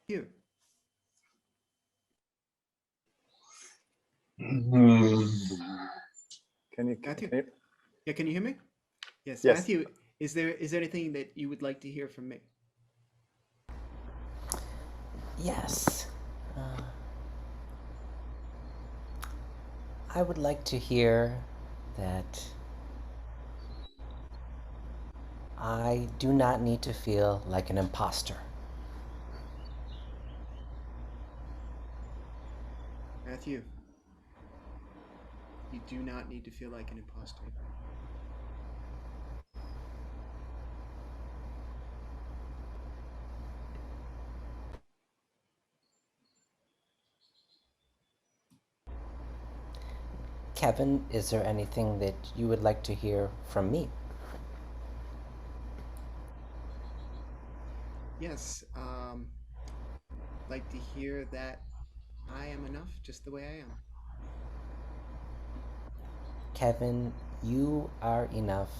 You. Can you, Matthew? can you? Yeah, can you hear me? Yes. Yes. Matthew, is there anything that you would like to hear from me? Yes. I would like to hear that I do not need to feel like an imposter. Matthew, you do not need to feel like an imposter. Kevin, is there anything that you would like to hear from me? Yes. Like to hear that I am enough just the way I am. Kevin, you are enough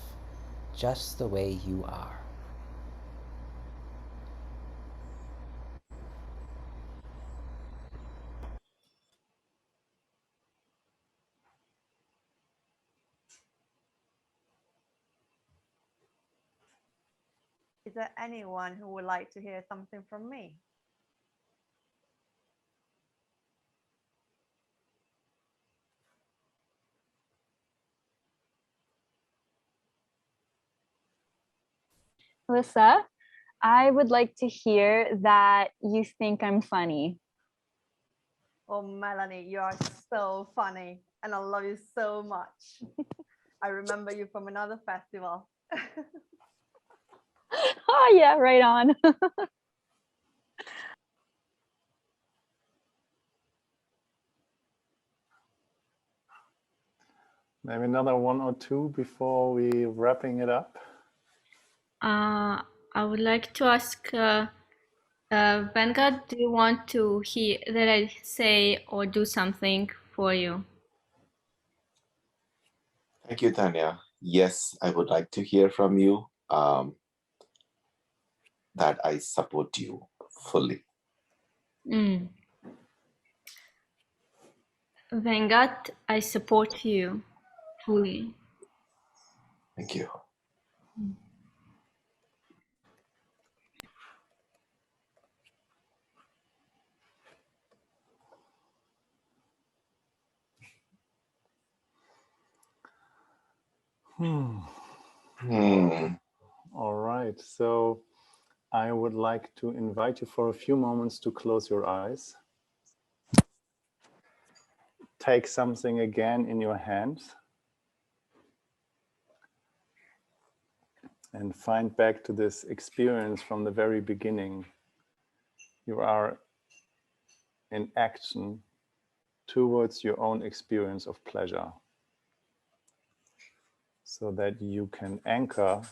just the way you are. Is there anyone who would like to hear something from me? Alyssa, I would like to hear that you think I'm funny. Oh, Melanie, you are so funny and I love you so much. I remember you from another festival. Oh, yeah, right on. Maybe another one or two before we wrapping it up. I would like to ask Venkat, do you want to hear that I say or do something for you? Thank you, Tanya. Yes, I would like to hear from you that I support you fully. Venkat, I support you. fully. Thank you. All right, so I would like to invite you for a few moments to close your eyes. Take something again in your hands and find back to this experience from the very beginning. You are in action towards your own experience of pleasure, so that you can anchor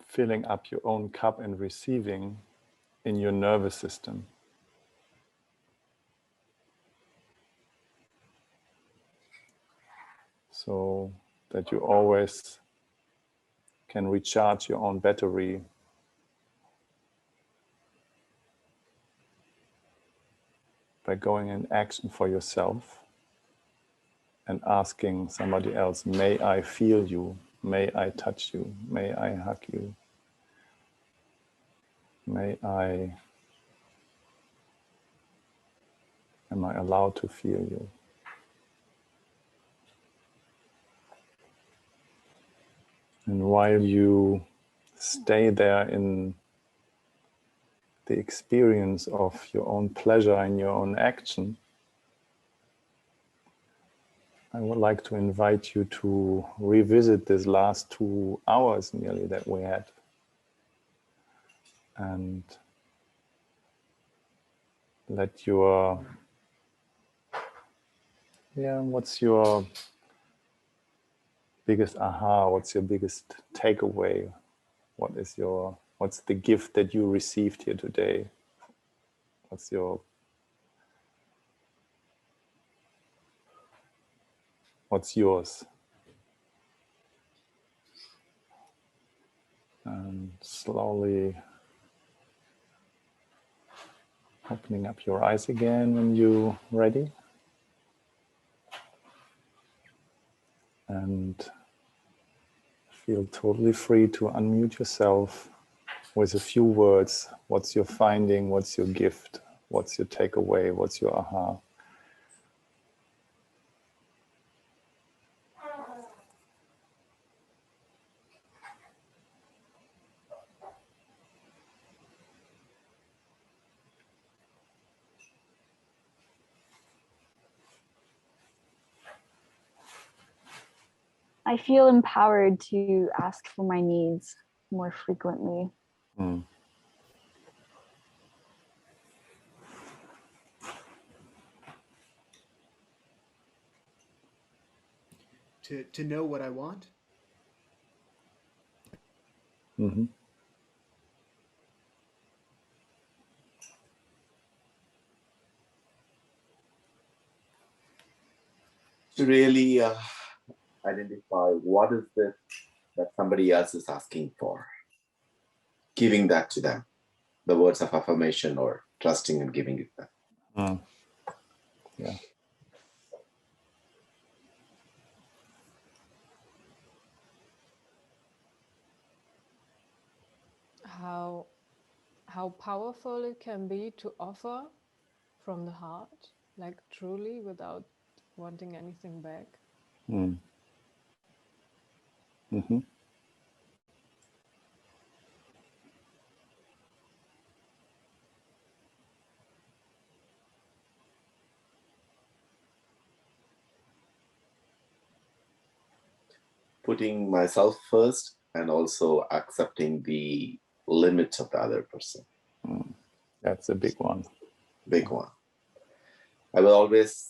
filling up your own cup and receiving in your nervous system. So that you always can recharge your own battery by going in action for yourself and asking somebody else, may I feel you? May I touch you? May I hug you? Am I allowed to feel you? And while you stay there in the experience of your own pleasure and your own action, I would like to invite you to revisit this last 2 hours nearly that we had. And let your, what's your biggest aha? What's your biggest takeaway? What's the gift that you received here today? What's yours? And slowly opening up your eyes again when you're ready. And feel totally free to unmute yourself with a few words. What's your finding? What's your gift? What's your takeaway? What's your aha? I feel empowered to ask for my needs more frequently. To know what I want. Mm-hmm. To really identify what is it that somebody else is asking for, giving that to them, the words of affirmation or trusting and giving it them. Yeah. How powerful it can be to offer from the heart, like truly without wanting anything back. Mm-hmm. Putting myself first and also accepting the limits of the other person. That's a big one. Big one. I will always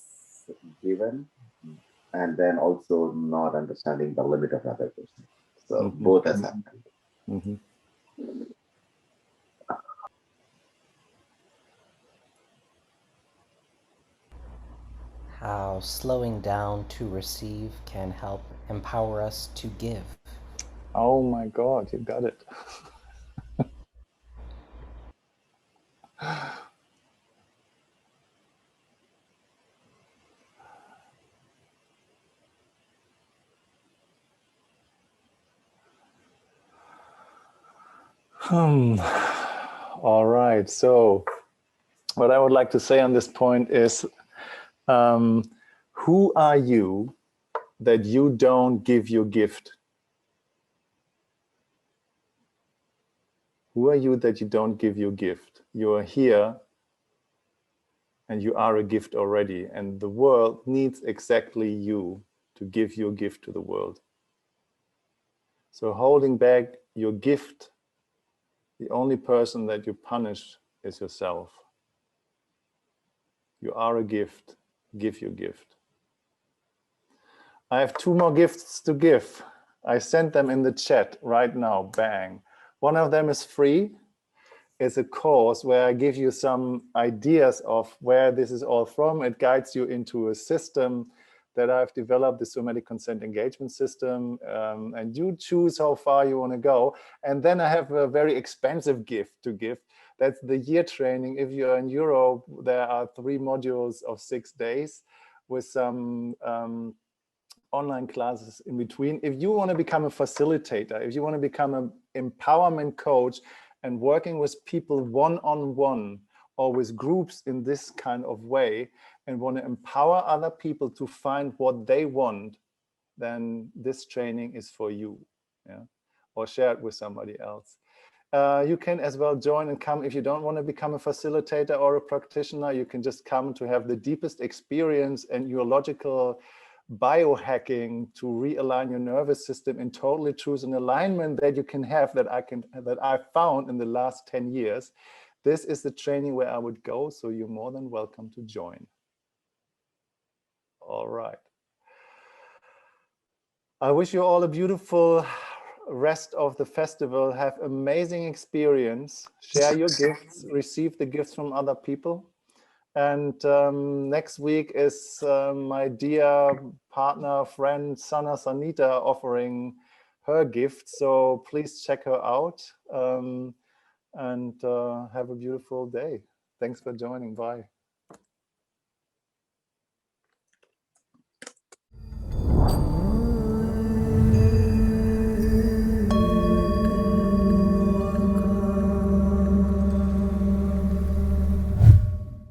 given and then also not understanding the limit of the other person. So both has happened. Mm-hmm. How slowing down to receive can help empower us to give. Oh my God, you got it. All right. So what I would like to say on this point is, who are you that you don't give your gift? Who are you that you don't give your gift? You are here and you are a gift already. And the world needs exactly you to give your gift to the world. So holding back your gift, the only person that you punish is yourself. You are a gift. Give your gift. I have 2 more gifts to give. I sent them in the chat right now, bang. One of them is free. It's a course where I give you some ideas of where this is all from. It guides you into a system that I've developed, the Somatic Consent Engagement System, and you choose how far you want to go. And then I have a very expensive gift to give. That's the year training. If you're in Europe, there are 3 modules of 6 days with some online classes in between. If you want to become a facilitator, if you want to become an empowerment coach and working with people one-on-one or with groups in this kind of way and want to empower other people to find what they want, then this training is for you. Yeah? Or share it with somebody else. You can as well join and come if you don't want to become a facilitator or a practitioner. You can just come to have the deepest experience and neurological biohacking to realign your nervous system and totally choose an alignment that you can have that I found in the last 10 years. This is the training where I would go, so you're more than welcome to join. All right. I wish you all a beautiful rest of the festival. Have amazing experience. Share your gifts, receive the gifts from other people. And next week is my dear partner, friend, Sana Sanita offering her gift. So please check her out and have a beautiful day. Thanks for joining. Bye.